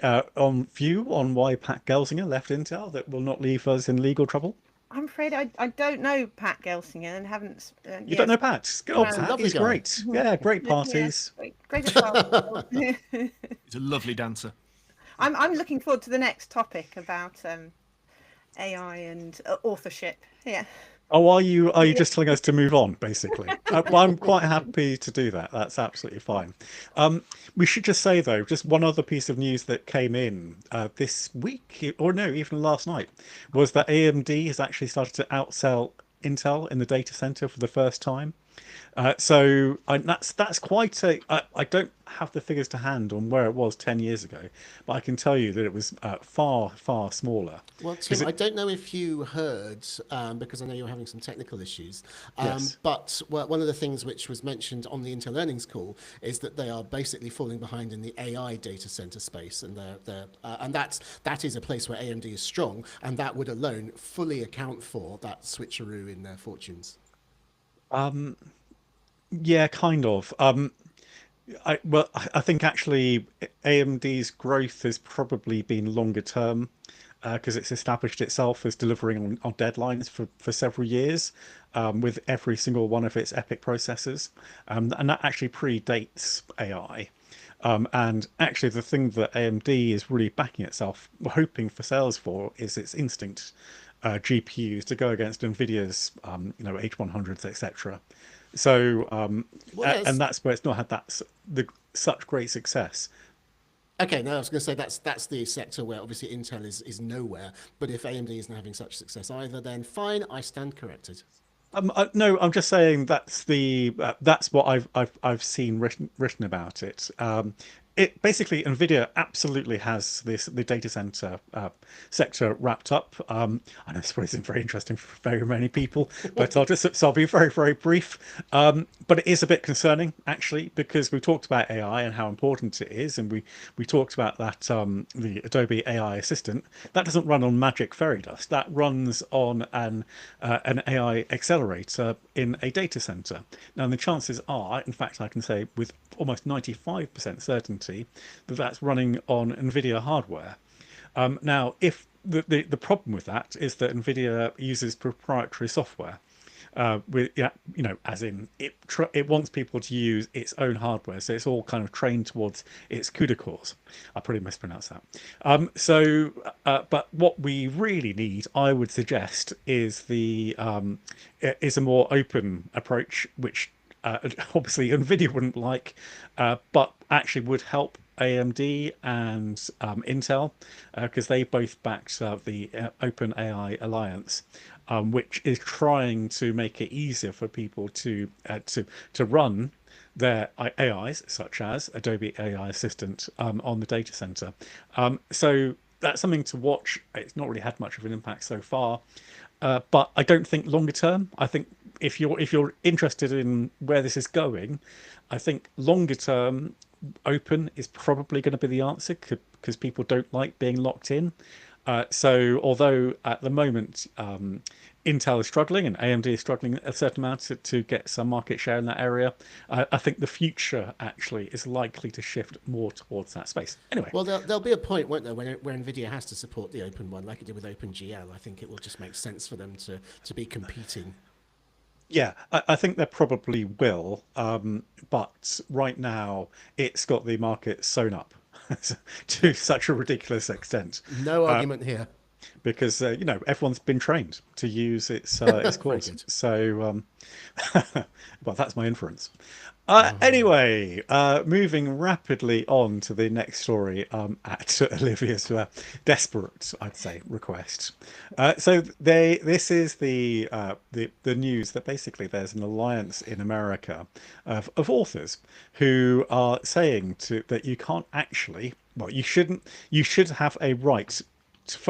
view on why Pat Gelsinger left Intel that will not leave us in legal trouble? I'm afraid I don't know Pat Gelsinger and haven't. You don't know Pat? Oh, Pat lovely is guy. great. Yeah, great parties. Great parties. He's a lovely dancer. I'm looking forward to the next topic about AI and authorship. Yeah. Oh, are you just telling us to move on, basically? Well, I'm quite happy to do that. That's absolutely fine. We should just say, though, just one other piece of news that came in this week, or no, even last night, was that AMD has actually started to outsell Intel in the data center for the first time. So that's quite a. I don't have the figures to hand on where it was 10 years ago, but I can tell you that it was far smaller. Well, Tim, I don't know if you heard, because I know you're having some technical issues, Yes. but one of the things which was mentioned on the Intel earnings call is that they are basically falling behind in the AI data center space, and and that is a place where AMD is strong, and that would alone fully account for that switcheroo in their fortunes. Yeah, kind of. I think actually AMD's growth has probably been longer term because it's established itself as delivering on deadlines for several years with every single one of its EPYC processors. And that actually predates AI. And actually, the thing that AMD is really backing itself, hoping for sales for, is its Instinct GPUs to go against NVIDIA's, H100s, etc. So, and that's where it's not had such great success. Okay, no, I was going to say that's the sector where obviously Intel is nowhere. But if AMD isn't having such success either, then fine, I stand corrected. No, I'm just saying that's what I've seen written about it. it basically Nvidia absolutely has the data center sector wrapped up. I know this probably isn't very interesting for very many people, but I'll be very brief. But it is a bit concerning actually, because we talked about AI and how important it is, and we talked about that the Adobe AI assistant that doesn't run on magic fairy dust. That runs on an AI accelerator in a data center. Now the chances are, in fact, I can say with almost 95% certainty that that's running on NVIDIA hardware. Now, if the problem with that is that NVIDIA uses proprietary software, with yeah, you know, as in it wants people to use its own hardware, so it's all kind of trained towards its CUDA cores. I probably mispronounced that. But what we really need, I would suggest, is is a more open approach, which obviously NVIDIA wouldn't like, but actually would help AMD and Intel, because they both backed the Open AI Alliance, which is trying to make it easier for people to run their AIs, such as Adobe AI Assistant, on the data center. So that's something to watch. It's not really had much of an impact so far, but I don't think longer term. I think if you're interested in where this is going, I think longer term, open is probably going to be the answer, because people don't like being locked in. So although at the moment Intel is struggling and AMD is struggling a certain amount to get some market share in that area, I think the future actually is likely to shift more towards that space. Anyway. Well, there'll be a point, won't there, where NVIDIA has to support the open one, like it did with OpenGL. I think it will just make sense for them to be competing. Yeah, I think they probably will, but right now it's got the market sewn up to such a ridiculous extent. No argument here. Because you know, everyone's been trained to use its cores. So, well, that's my inference. Anyway, moving rapidly on to the next story at Olivia's desperate, I'd say, request. This is the news that basically there's an alliance in America of authors who are saying that you can't actually, well, you should have a right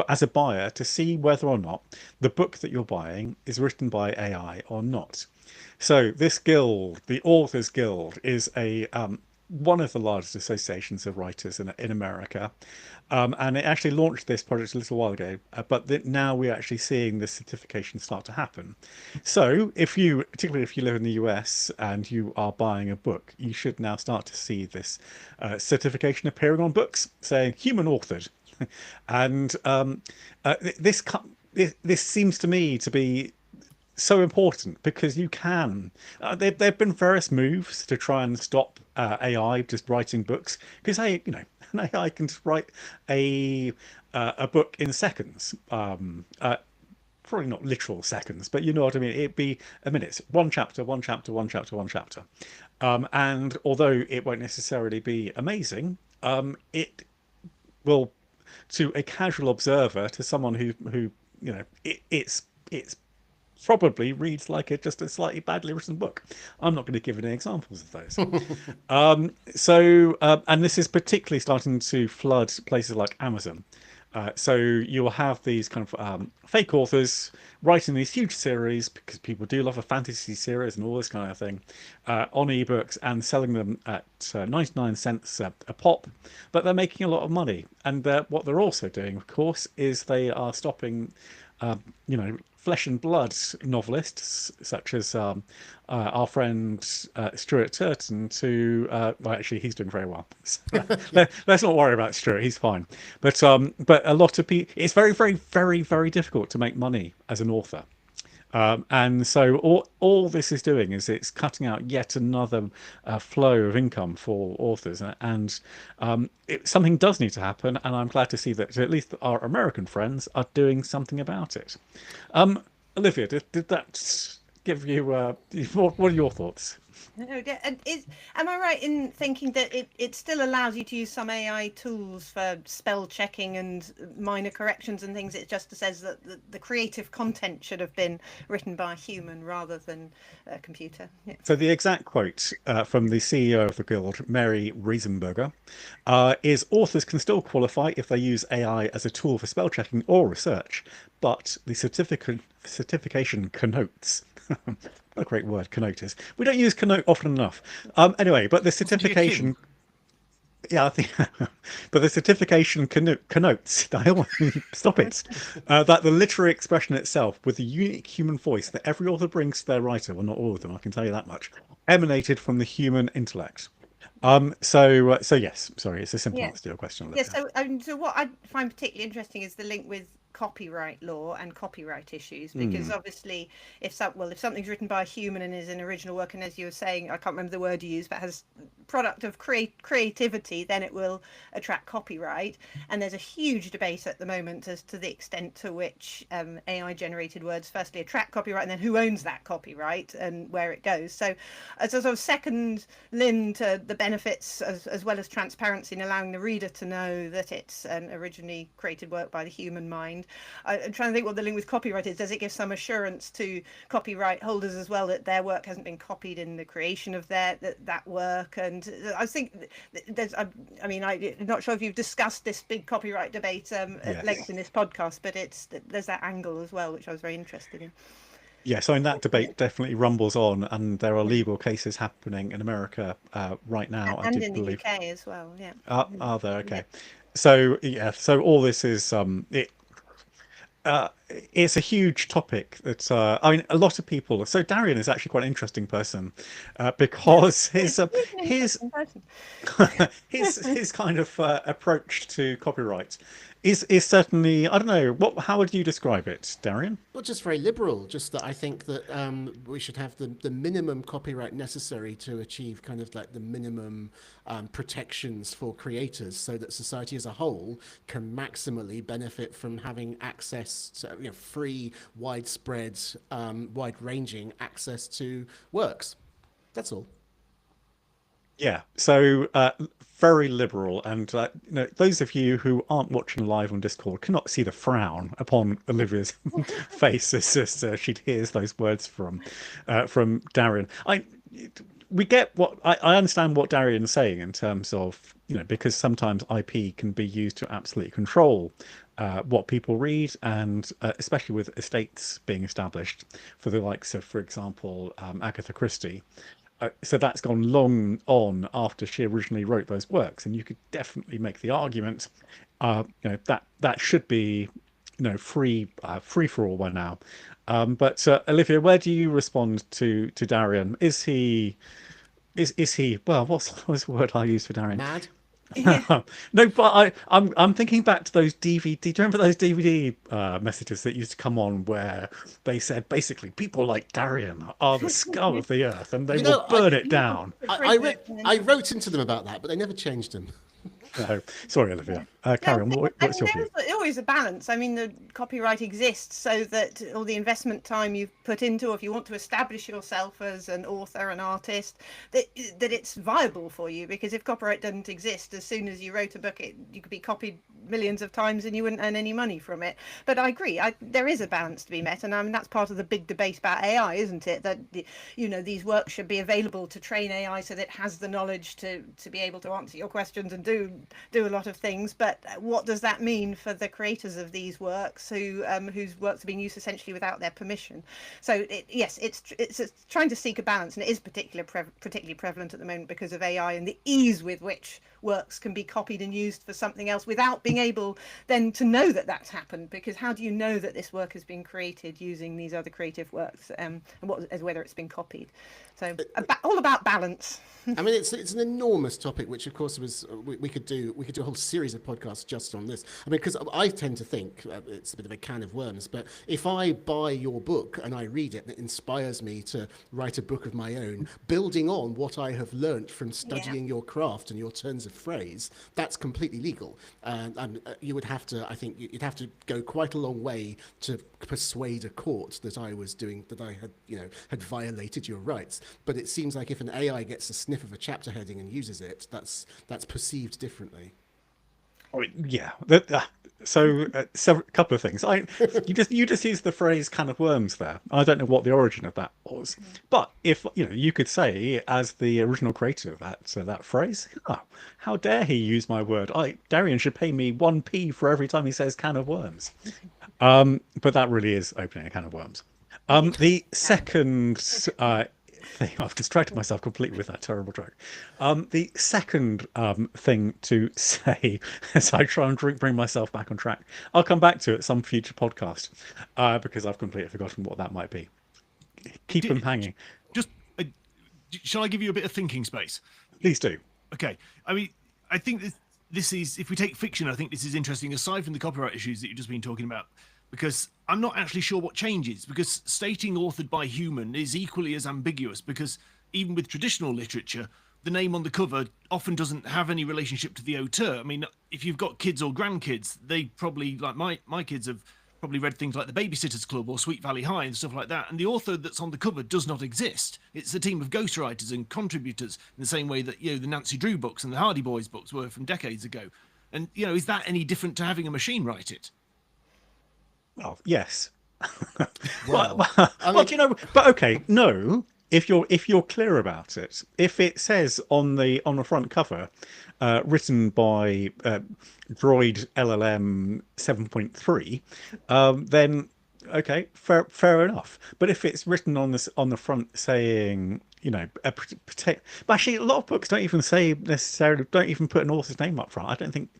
as a buyer to see whether or not the book that you're buying is written by AI or not. So this guild, the Authors Guild, is a one of the largest associations of writers in America, and it actually launched this project a little while ago. But now we're actually seeing the certification start to happen. So particularly if you live in the US and you are buying a book, you should now start to see this certification appearing on books saying human authored. And this seems to me to be so important, because you can there've been various moves to try and stop AI just writing books, because an AI can just write a book in seconds, probably not literal seconds, but you know what I mean. It'd be a minute, one chapter, and although it won't necessarily be amazing, it will, to a casual observer, to someone who you know, it's probably reads like just a slightly badly written book. I'm not going to give any examples of those. And this is particularly starting to flood places like Amazon. So you'll have these kind of fake authors writing these huge series, because people do love a fantasy series and all this kind of thing, on ebooks, and selling them at 99 cents a pop, but they're making a lot of money. And what they're also doing, of course, is they are stopping flesh and blood novelists such as our friend Stuart Turton well, actually he's doing very well. Let's not worry about Stuart, he's fine. But a lot of people, it's very difficult to make money as an author. And so all this is doing is it's cutting out yet another flow of income for authors, and something does need to happen, and I'm glad to see that at least our American friends are doing something about it. Olivia, did that give you what are your thoughts? No, and am I right in thinking that it still allows you to use some AI tools for spell checking and minor corrections and things? It just says that the creative content should have been written by a human rather than a computer. Yeah. So the exact quote from the CEO of the guild, Mary Riesenberger, is authors can still qualify if they use AI as a tool for spell checking or research, but the certification connotes. A great word, connote is. We don't use connote often enough. Anyway, but the Wasn't he a king? certification, yeah, I think, but the certification connotes, stop it, that the literary expression itself, with the unique human voice that every author brings to their writer, well, not all of them, I can tell you that much, emanated from the human intellect. So yes, sorry, it's a simple Yeah. answer to your question, Yeah, Olivia. so what I find particularly interesting is the link with copyright law and copyright issues, because obviously if something's written by a human and is an original work, and as you were saying, I can't remember the word you used, but has product of creativity, then it will attract copyright. And there's a huge debate at the moment as to the extent to which AI generated words firstly attract copyright, and then who owns that copyright and where it goes. So as a sort of second limb to the benefits, as well as transparency in allowing the reader to know that it's an originally created work by the human mind, I'm trying to think what the link with copyright is. Does it give some assurance to copyright holders as well that their work hasn't been copied in the creation of that work? And I think there's, I'm not sure if you've discussed this big copyright debate at length in Yes. this podcast, but there's that angle as well, which I was very interested in. Yes, I mean that debate definitely rumbles on, and there are legal cases happening in America right now, I And do in the believe. UK as well, yeah. Are there? Yeah. Okay. So yeah, so all this is it's a huge topic that I mean a lot of people. So Darian is actually quite an interesting person because He's an his interesting person. his kind of approach to copyright is certainly, I don't know, what, how would you describe it, Darian? Well, just very liberal. Just that I think that we should have the minimum copyright necessary to achieve kind of like the minimum protections for creators, so that society as a whole can maximally benefit from having access to, you know, free, widespread, wide-ranging access to works. That's all. Yeah, so very liberal, and you know, those of you who aren't watching live on Discord cannot see the frown upon Olivia's face as she hears those words from Darian. We get what I understand what Darian's saying in terms of, you know, because sometimes IP can be used to absolutely control what people read, and especially with estates being established for the likes of, for example, Agatha Christie. So that's gone long on after she originally wrote those works, and you could definitely make the argument, you know, that that should be, you know, free for all by now. But Olivia, where do you respond to Darian? Is he well? What's the word I use for Darian? Mad? Yeah. No, but I'm thinking back to those DVD. Do you remember those DVD messages that used to come on where they said basically people like Darian are the scum of the earth and they You will know, burn it down. I wrote into them about that, but they never changed them. No, sorry, Olivia. No, Carry on. I What's mean, your view? there's always a balance. I mean, the copyright exists so that all the investment time you've put into, or if you want to establish yourself as an author, an artist, that it's viable for you. Because if copyright doesn't exist, as soon as you wrote a book, you could be copied millions of times and you wouldn't earn any money from it. But I agree, there is a balance to be met, and I mean that's part of the big debate about AI, isn't it? That you know, these works should be available to train AI so that it has the knowledge to be able to answer your questions and do a lot of things. But what does that mean for the creators of these works whose works are being used essentially without their permission? So yes, it's trying to seek a balance, and it is particularly prevalent at the moment because of AI and the ease with which works can be copied and used for something else without being able then to know that that's happened, because how do you know that this work has been created using these other creative works, and whether it's been copied? So all about balance. I mean, it's an enormous topic, which of course we could do a whole series of podcasts podcast just on this. I mean, because I tend to think it's a bit of a can of worms, but if I buy your book and I read it and it inspires me to write a book of my own, building on what I have learnt from studying your craft and your turns of phrase, that's completely legal. And you would have to, I think, you'd have to go quite a long way to persuade a court that I was doing, that I had, had violated your rights. But it seems like if an AI gets a sniff of a chapter heading and uses it, that's perceived differently. Yeah. So, a couple of things. You just used the phrase "can of worms" there. I don't know what the origin of that was, but if you could say, as the original creator of that phrase, oh, how dare he use my word? Darian should pay me 1p for every time he says "can of worms." But that really is opening a can of worms. The second thing, I've distracted myself completely with that terrible joke. The second thing to say as I try and bring myself back on track, I'll come back to it at some future podcast because I've completely forgotten what that might be. Keep them hanging. Just, shall I give you a bit of thinking space? Please do. Okay. I mean, I think this is, if we take fiction, I think this is interesting, aside from the copyright issues that you've just been talking about, because I'm not actually sure what changes, because stating authored by human is equally as ambiguous, because even with traditional literature, the name on the cover often doesn't have any relationship to the auteur. I mean, if you've got kids or grandkids, they probably, like my kids have probably read things like The Babysitter's Club or Sweet Valley High and stuff like that, and the author that's on the cover does not exist. It's a team of ghostwriters and contributors in the same way that, the Nancy Drew books and the Hardy Boys books were from decades ago. And, is that any different to having a machine write it? Oh, yes. Well, but okay, no. If you're clear about it, if it says on the front cover, written by Droid LLM 7.3, then okay, fair enough. But if it's written on the front saying, protect. But actually, a lot of books don't even put an author's name up front. I don't think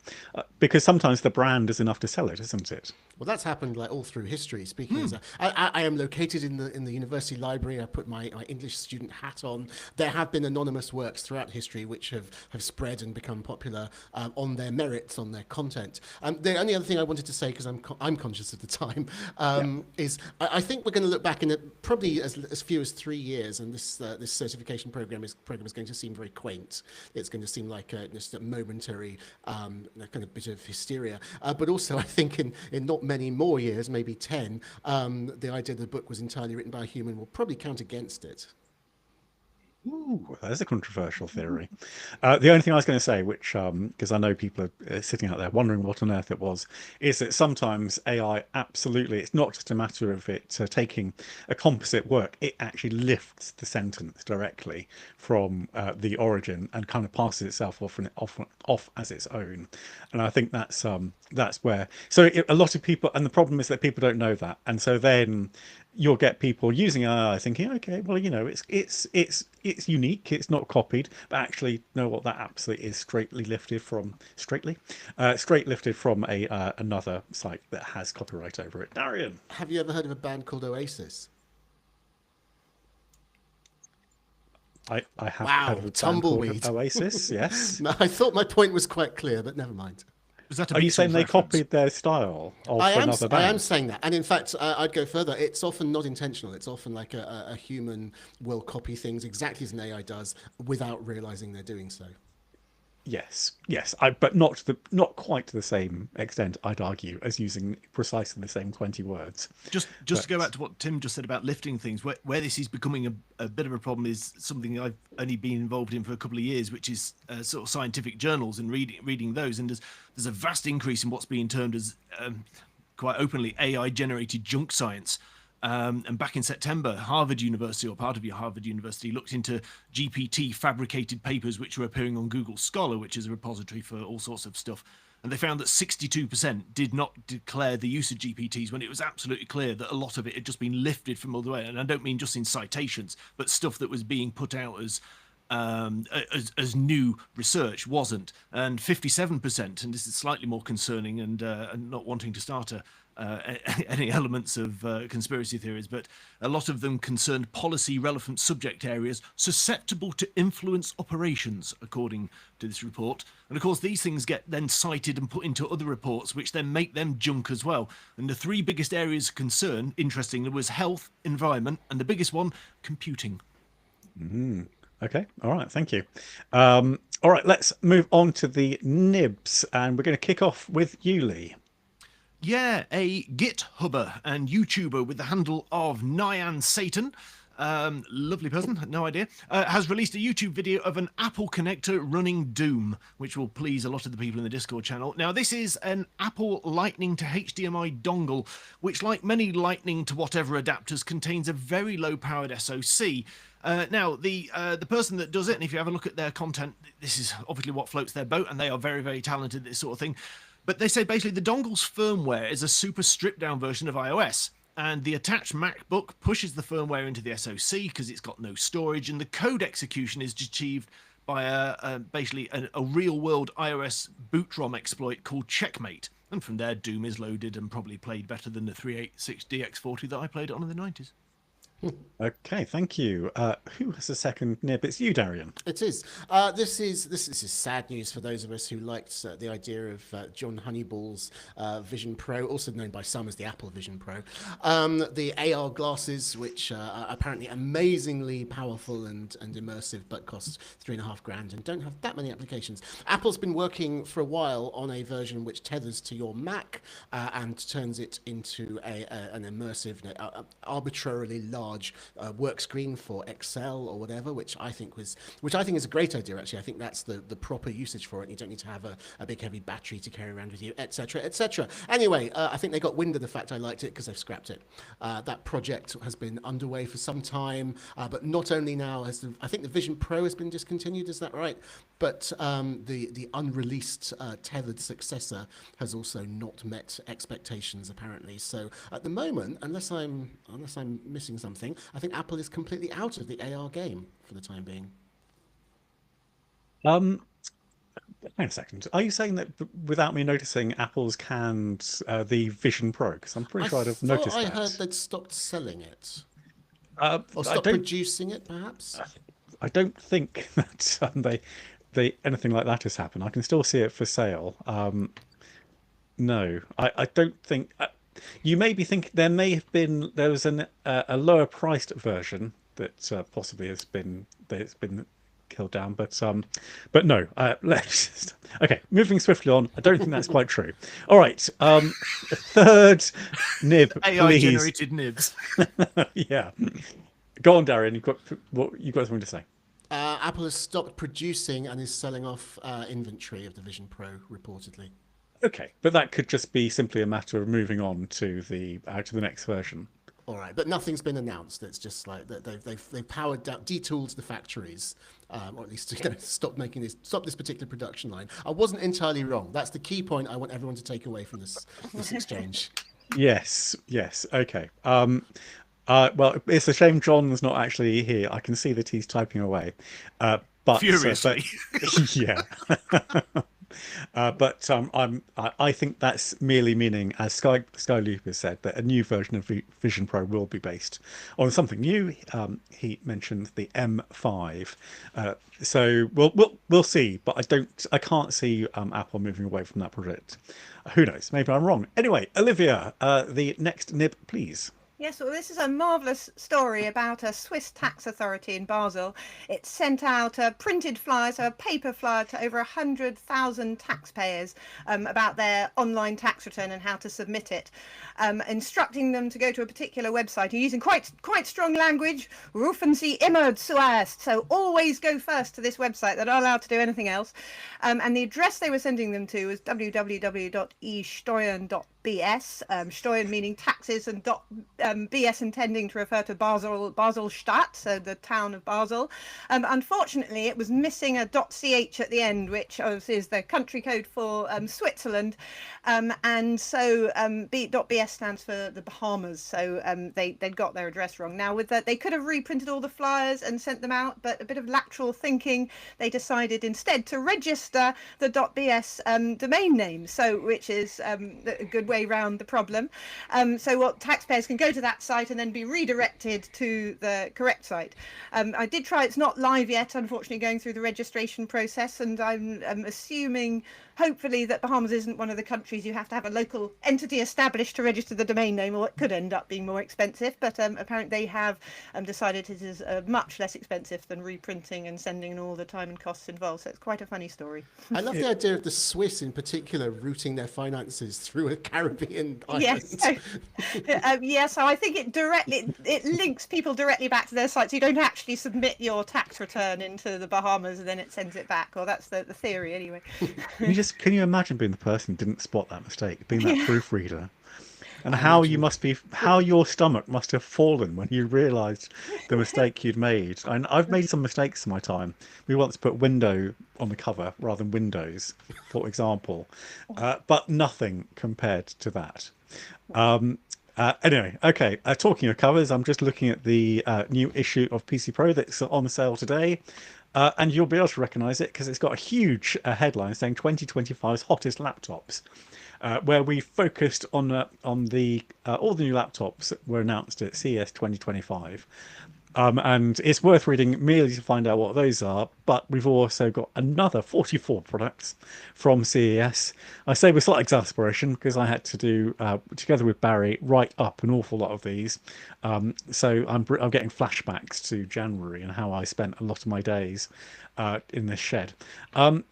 because sometimes the brand is enough to sell it, isn't it? Well, that's happened like all through history. Speaking as I am located in the university library. I put my English student hat on. There have been anonymous works throughout history which have spread and become popular on their merits, on their content. The only other thing I wanted to say, because I'm conscious of the time, is I think we're going to look back in probably as few as 3 years, and this certification program is going to seem very quaint. It's going to seem like just a momentary kind of bit of hysteria. But also, I think in not many more years, maybe 10, the idea that the book was entirely written by a human will probably count against it. Ooh, there's a controversial theory. The only thing I was going to say, which, because I know people are sitting out there wondering what on earth it was, is that sometimes AI absolutely, it's not just a matter of it taking a composite work, it actually lifts the sentence directly from the origin and kind of passes itself off as its own. And I think that's where, a lot of people, and the problem is that people don't know that. And so then you'll get people using AI thinking, okay, well, it's unique, it's not copied, but actually, know what, that absolutely is straight lifted from another site that has copyright over it. Darian, have you ever heard of a band called Oasis? I have wow, heard of tumbleweed. Oasis, yes. No, I thought my point was quite clear, but never mind. Are you saying they copied their style of another band? I am saying that. And in fact, I'd go further. It's often not intentional. It's often like a human will copy things exactly as an AI does without realizing they're doing so. Yes, but not quite to the same extent, I'd argue, as using precisely the same 20 words. Just to go back to what Tim just said about lifting things, where this is becoming a bit of a problem is something I've only been involved in for a couple of years, which is sort of scientific journals and reading those. And there's a vast increase in what's being termed as quite openly AI-generated junk science. And back in September, Harvard University, or part of your Harvard University, looked into GPT fabricated papers which were appearing on Google Scholar, which is a repository for all sorts of stuff. And they found that 62% did not declare the use of GPTs when it was absolutely clear that a lot of it had just been lifted from all the way. And I don't mean just in citations, but stuff that was being put out as new research wasn't. And 57%, and this is slightly more concerning and not wanting to start any elements of conspiracy theories, but a lot of them concerned policy relevant subject areas susceptible to influence operations, according to this report. And of course, these things get then cited and put into other reports, which then make them junk as well. And the three biggest areas of concern, interestingly, was health, environment, and the biggest one, computing. Okay, all right, thank you. All right, let's move on to the nibs, and we're going to kick off with you, Lee. Yeah, a GitHubber and YouTuber with the handle of Nyan Satan, lovely person, had no idea, has released a YouTube video of an Apple connector running Doom, which will please a lot of the people in the Discord channel. Now, this is an Apple Lightning to HDMI dongle, which, like many Lightning to whatever adapters, contains a very low-powered SoC. Now, the person that does it, and if you have a look at their content, this is obviously what floats their boat, and they are very, very talented at this sort of thing. But they say basically the dongle's firmware is a super stripped down version of iOS. And the attached MacBook pushes the firmware into the SoC because it's got no storage. And the code execution is achieved by basically a real world iOS boot ROM exploit called Checkmate. And from there, Doom is loaded and probably played better than the 386 DX40 that I played it on in the 90s. Okay, thank you. Who has a second nib? It's you, Darian. It is. This is sad news for those of us who liked the idea of John Honeyball's Vision Pro, also known by some as the Apple Vision Pro. The AR glasses, which are apparently amazingly powerful and immersive, but cost $3,500 and don't have that many applications. Apple's been working for a while on a version which tethers to your Mac and turns it into an immersive, arbitrarily large work screen for Excel or whatever, which I think is a great idea. Actually, I think that's the proper usage for it. You don't need to have a big heavy battery to carry around with you, etc., etc. Anyway, I think they got wind of the fact I liked it because they've scrapped it. That project has been underway for some time, but not only now has I think the Vision Pro has been discontinued. Is that right? But the unreleased tethered successor has also not met expectations apparently. So at the moment, unless I'm missing something, I think Apple is completely out of the AR game for the time being. Hang a second. Are you saying that without me noticing, Apple's canned the Vision Pro? Because I'm pretty sure I'd have noticed that. I heard they'd stopped selling it. Or stopped I producing it, perhaps? I don't think that they anything like that has happened. I can still see it for sale. No, I don't think. You may be thinking there was a lower priced version that possibly has been killed down, but no. Okay, moving swiftly on. I don't think that's quite true. All right, third nib, AI generated nibs. Yeah, go on, Darren. You've got something to say. Apple has stopped producing and is selling off inventory of the Vision Pro, reportedly. Okay, but that could just be simply a matter of moving on to the next version. All right, but nothing's been announced. It's just like that they've powered down, detooled the factories, or at least stop this particular production line. I wasn't entirely wrong. That's the key point I want everyone to take away from this exchange. Yes. Okay. Well, it's a shame John's not actually here. I can see that he's typing away, but furiously. Yeah. I think that's merely meaning, as Skyloop has said, that a new version of Vision Pro will be based on something new. He mentioned the M5, so we'll see. But I can't see Apple moving away from that project. Who knows? Maybe I'm wrong. Anyway, Olivia, the next nib, please. Yes, well, this is a marvellous story about a Swiss tax authority in Basel. It sent out a printed flyer, so a paper flyer, to over 100,000 taxpayers about their online tax return and how to submit it, instructing them to go to a particular website using quite strong language. Rufen Sie immer zuerst, so always go first to this website. They're not allowed to do anything else. And the address they were sending them to was www.esteuern.bs, Steuern meaning taxes, and BS intending to refer to Baselstadt, so the town of Basel. Unfortunately, it was missing a .ch at the end, which is the country code for Switzerland, and so .bs stands for the Bahamas. So they'd got their address wrong. Now, with that, they could have reprinted all the flyers and sent them out, but a bit of lateral thinking, they decided instead to register the .bs domain name, so which is a good way round the problem. So what taxpayers can go to that site and then be redirected to the correct site. I did try, it's not live yet, unfortunately, going through the registration process, and I'm assuming, hopefully, that Bahamas isn't one of the countries you have to have a local entity established to register the domain name, or it could end up being more expensive. But apparently they have decided it is much less expensive than reprinting and sending and all the time and costs involved. So it's quite a funny story. I love the idea of the Swiss in particular routing their finances through a Caribbean island. Yes, so I think it links people directly back to their site. So you don't actually submit your tax return into the Bahamas and then it sends it back. Or that's the theory anyway. Can you imagine being the person who didn't spot that mistake, being that proofreader? And how your stomach must have fallen when you realised the mistake you'd made. And I've made some mistakes in my time. We once put window on the cover rather than windows, for example, but nothing compared to that. Anyway, okay. Talking of covers, I'm just looking at the new issue of PC Pro that's on sale today. And you'll be able to recognise it because it's got a huge headline saying 2025's hottest laptops. Where we focused on all the new laptops that were announced at CES 2025. And it's worth reading merely to find out what those are. But we've also got another 44 products from CES. I say with slight exasperation because I had to do, together with Barry, write up an awful lot of these. So I'm getting flashbacks to January and how I spent a lot of my days in this shed. On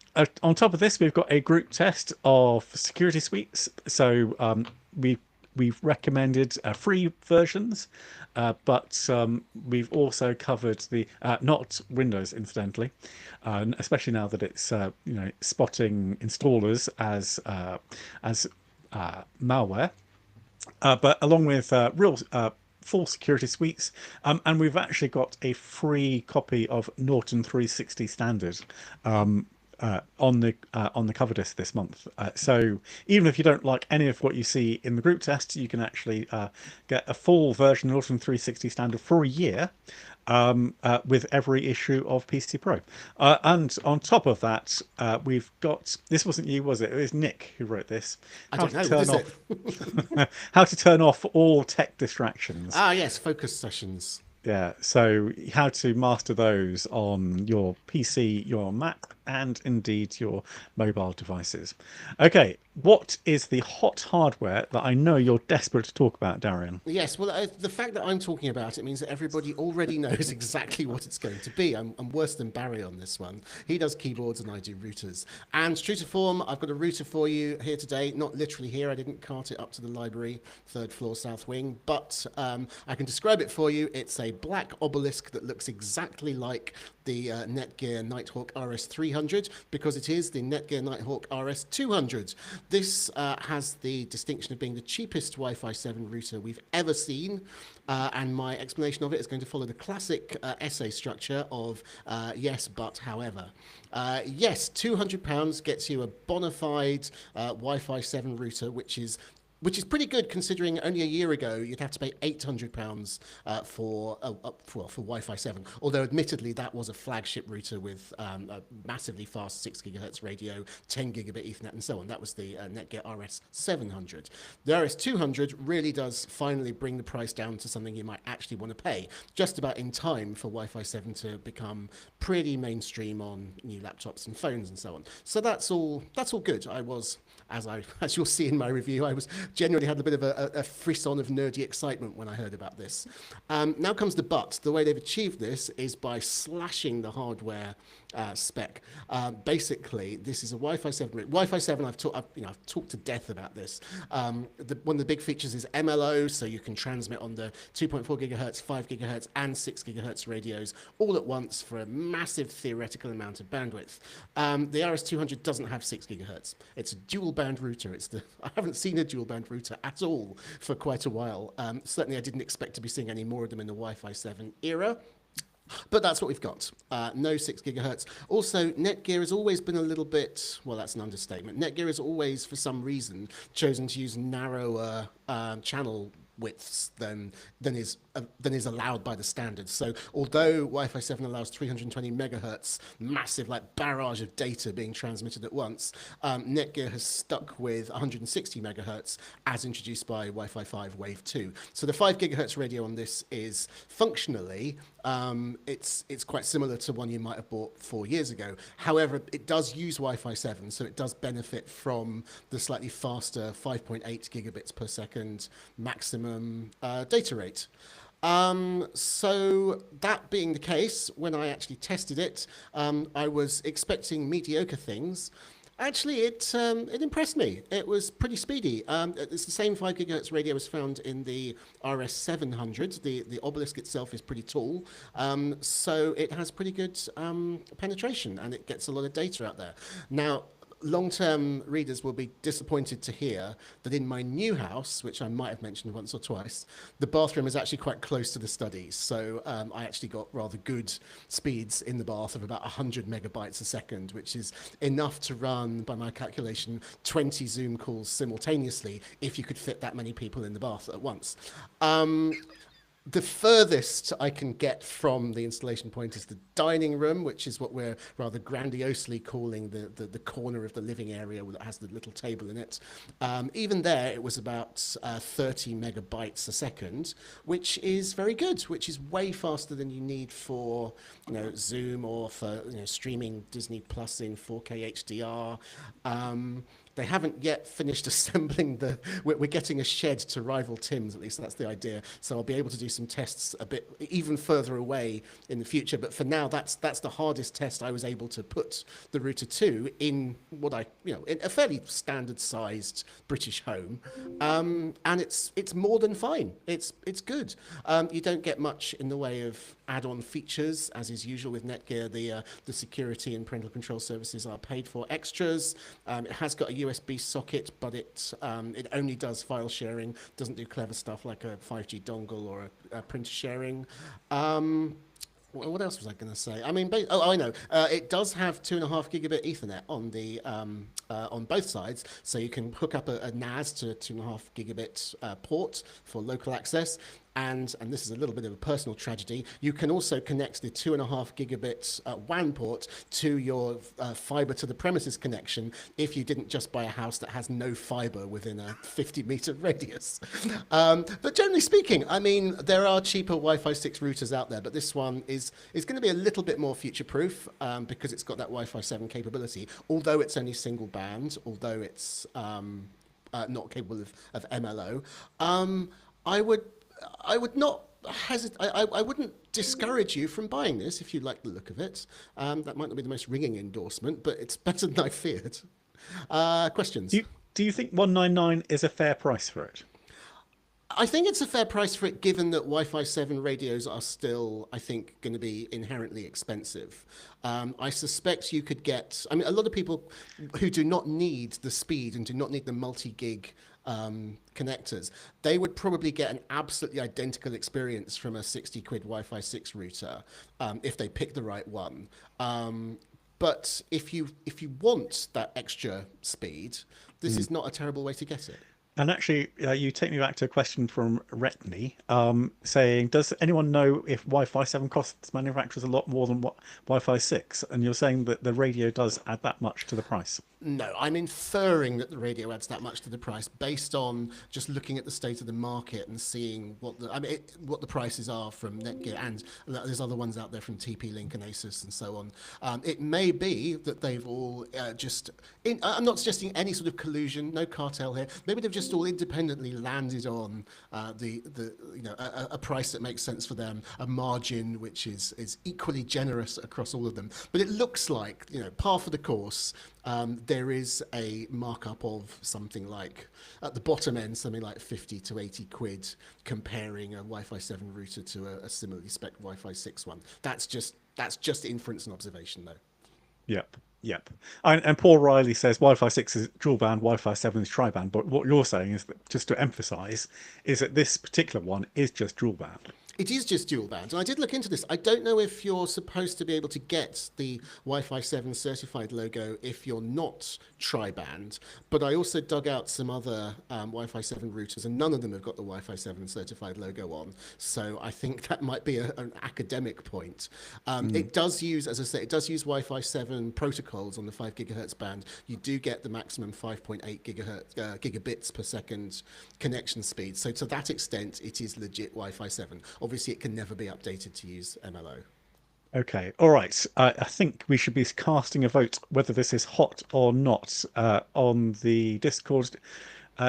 top of this, we've got a group test of security suites. So we've recommended free versions, but we've also covered the not Windows, incidentally, especially now that it's spotting installers as malware. But along with real full security suites, and we've actually got a free copy of Norton 360 Standard on the cover disc this month. So even if you don't like any of what you see in the group test, you can actually get a full version of Norton 360 Standard for a year with every issue of PC Pro. And on top of that, we've got, this wasn't you, was it? It was Nick who wrote this. I don't know, what is it? How to turn off all tech distractions. Ah, yes, focus sessions. Yeah, so how to master those on your PC, your Mac, and indeed your mobile devices. Okay, what is the hot hardware that I know you're desperate to talk about, Darian? Yes, well, the fact that I'm talking about it means that everybody already knows exactly what it's going to be. I'm worse than Barry on this one. He does keyboards and I do routers. And true to form, I've got a router for you here today. Not literally here, I didn't cart it up to the library, 3rd floor, south wing, but I can describe it for you. It's a black obelisk that looks exactly like the Netgear Nighthawk RS300 because it is the Netgear Nighthawk RS200. This has the distinction of being the cheapest Wi-Fi 7 router we've ever seen, and my explanation of it is going to follow the classic essay structure of yes, but however. Yes, £200 gets you a bona fide Wi-Fi 7 router, which is pretty good considering only a year ago you'd have to pay £800 for Wi-Fi 7. Although admittedly that was a flagship router with a massively fast 6 gigahertz radio, 10 gigabit Ethernet, and so on. That was the Netgear RS700. The RS200 really does finally bring the price down to something you might actually want to pay, just about in time for Wi-Fi 7 to become pretty mainstream on new laptops and phones and so on. So that's all good. I was, as you'll see in my review, I was genuinely had a bit of a frisson of nerdy excitement when I heard about this. Now comes the but. The way they've achieved this is by slashing the hardware spec. Basically, this is a Wi-Fi 7. Wi-Fi 7, I've talked to death about this. One of the big features is MLO, so you can transmit on the 2.4 gigahertz, 5 gigahertz, and 6 gigahertz radios all at once for a massive theoretical amount of bandwidth. The RS200 doesn't have 6 gigahertz. It's a dual band router. I haven't seen a dual band router at all for quite a while. Certainly, I didn't expect to be seeing any more of them in the Wi-Fi 7 era. But that's what we've got. No 6 gigahertz. Also, Netgear has always been a little bit, well, that's an understatement. Netgear has always, for some reason, chosen to use narrower channel widths than is than is allowed by the standard. So although Wi-Fi 7 allows 320 megahertz, massive like barrage of data being transmitted at once, Netgear has stuck with 160 megahertz as introduced by Wi-Fi 5 Wave 2. So the 5 gigahertz radio on this is functionally, it's quite similar to one you might have bought 4 years ago. However, it does use Wi-Fi 7, so it does benefit from the slightly faster 5.8 gigabits per second maximum data rate. So that being the case, when I actually tested it, I was expecting mediocre things. Actually, it impressed me. It was pretty speedy. It's the same 5 gigahertz radio as found in the RS700. The obelisk itself is pretty tall, so it has pretty good penetration, and it gets a lot of data out there. Now, long-term readers will be disappointed to hear that in my new house, which I might have mentioned once or twice, the bathroom is actually quite close to the studies. So I actually got rather good speeds in the bath of about 100 megabytes a second, which is enough to run, by my calculation, 20 Zoom calls simultaneously if you could fit that many people in the bath at once. The furthest I can get from the installation point is the dining room, which is what we're rather grandiosely calling the corner of the living area that has the little table in it. Even there, it was about 30 megabytes a second, which is very good, which is way faster than you need for Zoom or for streaming Disney Plus in 4K HDR. They haven't yet finished assembling we're getting a shed to rival Tim's, at least that's the idea. So I'll be able to do some tests a bit even further away in the future. But for now, that's the hardest test I was able to put the router to in in a fairly standard sized British home. And it's more than fine. It's good. You don't get much in the way of add-on features, as is usual with Netgear. The security and parental control services are paid for extras. It has got a USB socket, but it only does file sharing, doesn't do clever stuff like a 5G dongle or a printer sharing. What else was I going to say? I mean, I know. It does have 2.5 gigabit Ethernet on both sides, so you can hook up a NAS to a 2.5 gigabit port for local access. And this is a little bit of a personal tragedy, you can also connect the 2.5 gigabit WAN port to your fiber to the premises connection if you didn't just buy a house that has no fiber within a 50-meter radius. But generally speaking, I mean, there are cheaper Wi-Fi 6 routers out there, but this one is going to be a little bit more future-proof because it's got that Wi-Fi 7 capability, although it's only single band, although it's not capable of MLO. I would not hesitate. I wouldn't discourage you from buying this if you like the look of it. That might not be the most ringing endorsement, but it's better than I feared. Questions? Do you think 199 is a fair price for it? I think it's a fair price for it, given that Wi-Fi 7 radios are still, I think, going to be inherently expensive. I suspect you could get, I mean, a lot of people who do not need the speed and do not need the multi-gig connectors, they would probably get an absolutely identical experience from a 60 quid Wi-Fi 6 router if they pick the right one. But if you want that extra speed, this is not a terrible way to get it. And actually, you take me back to a question from Retney saying, does anyone know if Wi-Fi 7 costs manufacturers a lot more than what Wi-Fi 6? And you're saying that the radio does add that much to the price. No, I'm inferring that the radio adds that much to the price based on just looking at the state of the market and seeing what the prices are from Netgear, and there's other ones out there from TP-Link and Asus and so on. It may be that they've all I'm not suggesting any sort of collusion, no cartel here. Maybe they've just all independently landed on a price that makes sense for them, a margin which is equally generous across all of them. But it looks like, par for the course. There is a markup of something like, at the bottom end, something like 50 to 80 quid comparing a Wi-Fi 7 router to a similarly spec Wi-Fi 6 one. That's just inference and observation, though. Yep. And Paul Riley says Wi-Fi 6 is dual band, Wi-Fi 7 is tri-band. But what you're saying is that, just to emphasize, is that this particular one is just dual band. It is just dual band. And I did look into this. I don't know if you're supposed to be able to get the Wi-Fi 7 certified logo if you're not tri-band, but I also dug out some other Wi-Fi 7 routers, and none of them have got the Wi-Fi 7 certified logo on. So I think that might be an academic point. It does use, as I say, it does use Wi-Fi 7 protocols on the 5 gigahertz band. You do get the maximum 5.8 gigabits per second connection speed. So to that extent, it is legit Wi-Fi 7. Obviously, it can never be updated to use MLO. Okay, all right. I think we should be casting a vote whether this is hot or not on the Discord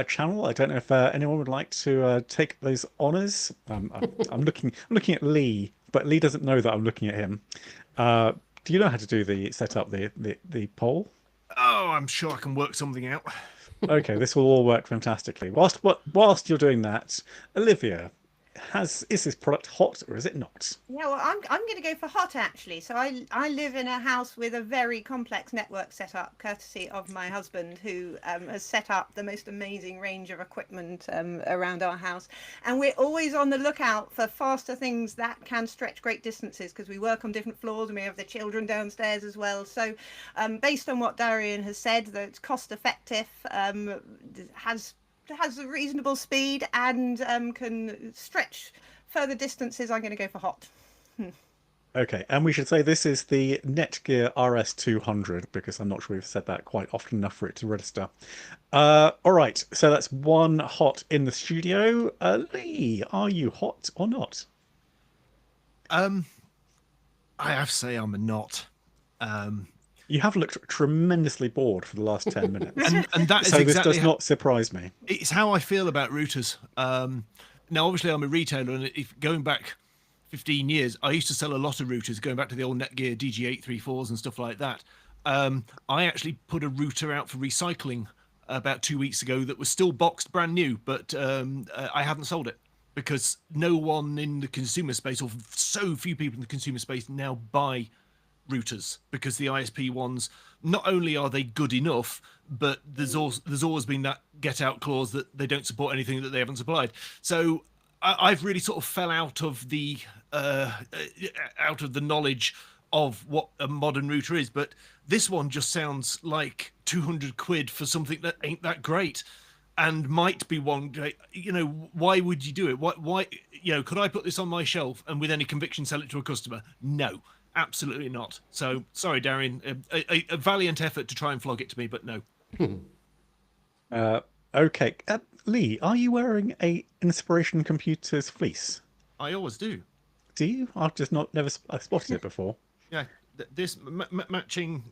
channel. I don't know if anyone would like to take those honors. I'm looking at Lee, but Lee doesn't know that I'm looking at him. Do you know how to do set up the poll? Oh, I'm sure I can work something out. Okay, this will all work fantastically. Whilst you're doing that, Olivia, is this product hot or is it not? Yeah, well, I'm going to go for hot actually. So I live in a house with a very complex network setup, courtesy of my husband, who has set up the most amazing range of equipment around our house, and we're always on the lookout for faster things that can stretch great distances because we work on different floors and we have the children downstairs as well. So, based on what Darian has said, that it's cost effective, has a reasonable speed and can stretch further distances, I'm going to go for hot. Okay, and we should say this is the Netgear RS200 because I'm not sure we've said that quite often enough for it to register. All right, so that's one hot in the studio. Lee, are you hot or not? I have to say I'm a not. You have looked tremendously bored for the last 10 minutes. And that is so exactly this does not surprise me. It's how I feel about routers. Now, obviously, I'm a retailer, and if going back 15 years, I used to sell a lot of routers, going back to the old Netgear DG834s and stuff like that. I actually put a router out for recycling about 2 weeks ago that was still boxed brand new, but I haven't sold it because no one in the consumer space, or so few people in the consumer space now buy routers, because the ISP ones, not only are they good enough, but there's always been that get out clause that they don't support anything that they haven't supplied. So I've really sort of fell out of the knowledge of what a modern router is, but this one just sounds like 200 quid for something that ain't that great and might be one great. Why would you do it? Why could I put this on my shelf and with any conviction sell it to a customer? No. Absolutely not. So sorry, Darian. A valiant effort to try and flog it to me, but no. Okay, Lee, are you wearing a Inspiration Computers fleece? I always do. Do you? I've just never spotted it before. Yeah, this matching,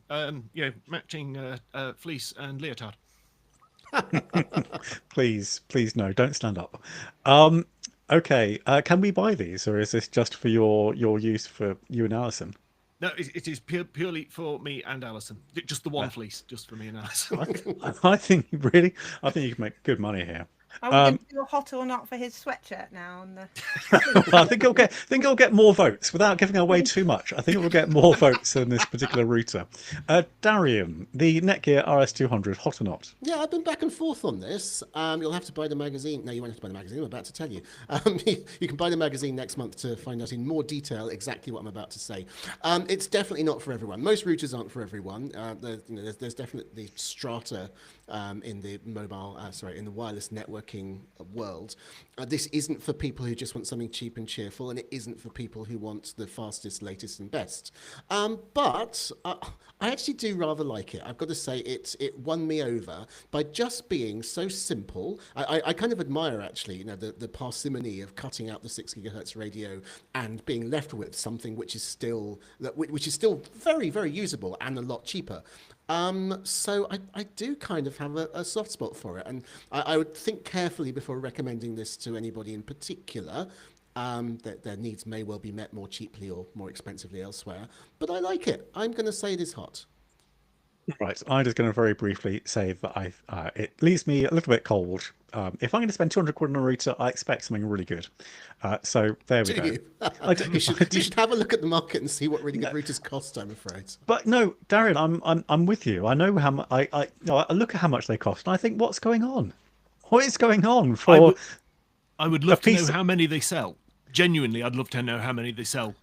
matching fleece and leotard. Please no, don't stand up. Okay, can we buy these, or is this just for your use for you and Alison? No, it is purely for me and Alison. Just the one fleece, just for me and Alison. I think you can make good money here. Are we going to do a hot or not for his sweatshirt now? On the... I think it'll get more votes without giving away too much. I think it will get more votes than this particular router. Darian, the Netgear RS200, hot or not? Yeah, I've been back and forth on this. You'll have to buy the magazine. No, you won't have to buy the magazine. I'm about to tell you. You can buy the magazine next month to find out in more detail exactly what I'm about to say. It's definitely not for everyone. Most routers aren't for everyone. There's definitely strata in the in the wireless networking world. This isn't for people who just want something cheap and cheerful, and it isn't for people who want the fastest, latest, and best. But I actually do rather like it. I've got to say, it won me over by just being so simple. I kind of admire actually, the parsimony of cutting out the 6 gigahertz radio and being left with something which is still very, very usable and a lot cheaper. So I do kind of have a soft spot for it, and I would think carefully before recommending this to anybody in particular. That their needs may well be met more cheaply or more expensively elsewhere, but I like it. I'm going to say it is hot. Right, I'm just going to very briefly say that it leaves me a little bit cold. If I'm going to spend 200 quid on a router, I expect something really good. So there we go. You should have a look at the market and see what really good routers cost, I'm afraid. But no, Darian, I'm with you. I know how much. I look at how much they cost, and I think, what's going on? What is going on for? I would love to know how many they sell. Genuinely, I'd love to know how many they sell.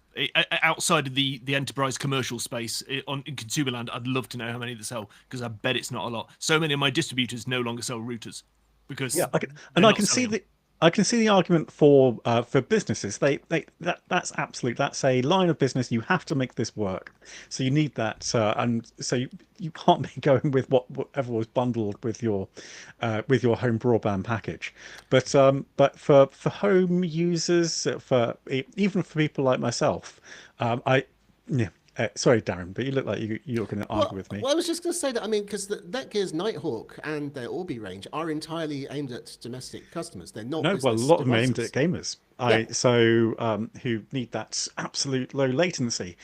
Outside of the enterprise commercial space in consumer land, I'd love to know how many they sell, because I bet it's not a lot. So many of my distributors no longer sell routers because and they're I not can see selling them. I can see the argument for businesses. That's absolute. That's a line of business. You have to make this work. So you need that, and so you can't be going with whatever was bundled with your home broadband package. But for home users, even for people like myself, I yeah. Sorry, Darren, but you look like you're going to argue with me. Well, I was just going to say that, I mean, because the Netgear's Nighthawk and their Orbi range are entirely aimed at domestic customers. They're not No, well, a business lot of them are aimed devices. at gamers. Who need that absolute low latency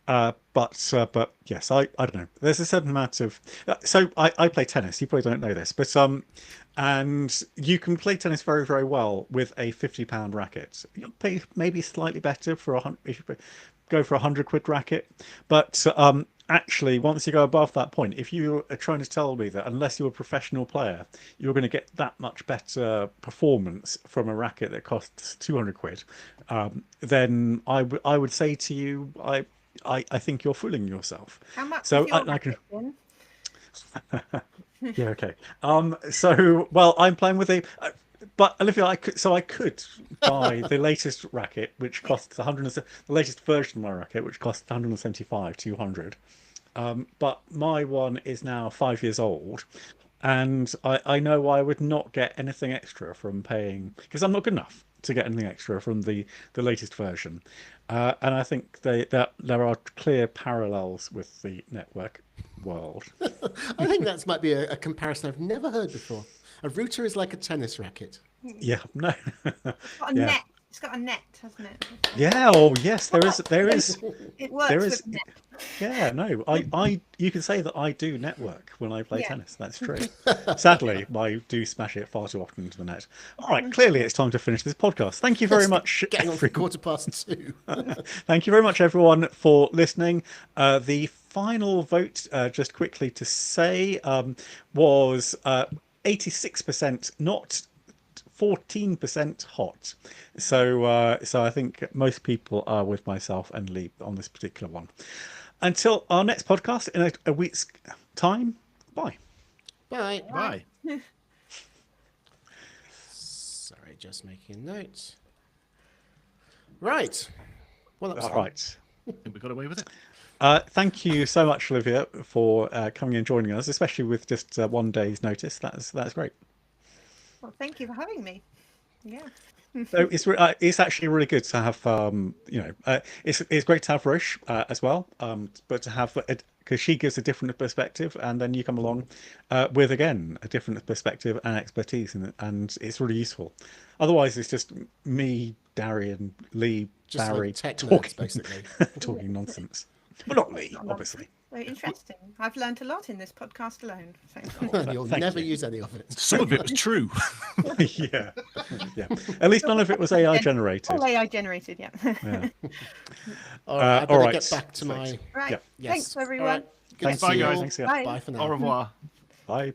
but yes, I don't know. There's a certain amount of so I play tennis. You probably don't know this, but and you can play tennis very, very well with a £50 racket. You'll pay maybe slightly better for if you go for £100 racket, but actually, once you go above that point, if you are trying to tell me that unless you're a professional player, you're going to get that much better performance from a racket that costs £200, then I would say to you, I think you're fooling yourself. How much So is your I can. racket, Jim? Yeah, okay. So well, I'm playing with but Olivia, I could buy the latest racket, which costs 100. The latest version of my racket, which costs 175, 200. But my one is now 5 years old, and I know I would not get anything extra from paying, because I'm not good enough to get anything extra from the latest version. And I think that there are clear parallels with the network world. I think that might be a comparison I've never heard before. A router is like a tennis racket. Yeah, no. It's got a Yeah. net. It's got a net, hasn't it? Yeah, oh yes, there is It works there with is a net. yeah, no. I you can say that I do network when I play Yeah. tennis. That's true. Sadly, I do smash it far too often into the net. All right, clearly it's time to finish this podcast. Thank you very much. Getting on for 2:15. Thank you very much, everyone, for listening. The final vote, just quickly to say, was 86% not, 14% hot. So I think most people are with myself and Lee on this particular one. Until our next podcast in a week's time, bye. Bye. Bye. Sorry, just making notes. Right. Well, that was All fun. right. I think we got away with it. Thank you so much, Olivia, for coming and joining us, especially with just 1 day's notice. That's great. Well, thank you for having me. Yeah. So it's actually really good to have it's great to have Roche as well, but to have because she gives a different perspective, and then you come along with again a different perspective and expertise, and it's really useful. Otherwise, it's just me, Darian, Lee, Just Barry like tech nerds, talking basically. talking nonsense. Well, not Lee, obviously. So interesting. I've learned a lot in this podcast alone. So. And you'll Thank never you. use any of it. Some of it was true. Yeah, yeah. At least none of it was AI generated. All AI generated, yeah. Yeah. All right, I all better right. get back to my... Right. Yeah. Yes. Thanks, All everyone. right. Good Thanks, to see you guys. all. Thanks again. Bye. Bye for now. Au revoir. Bye.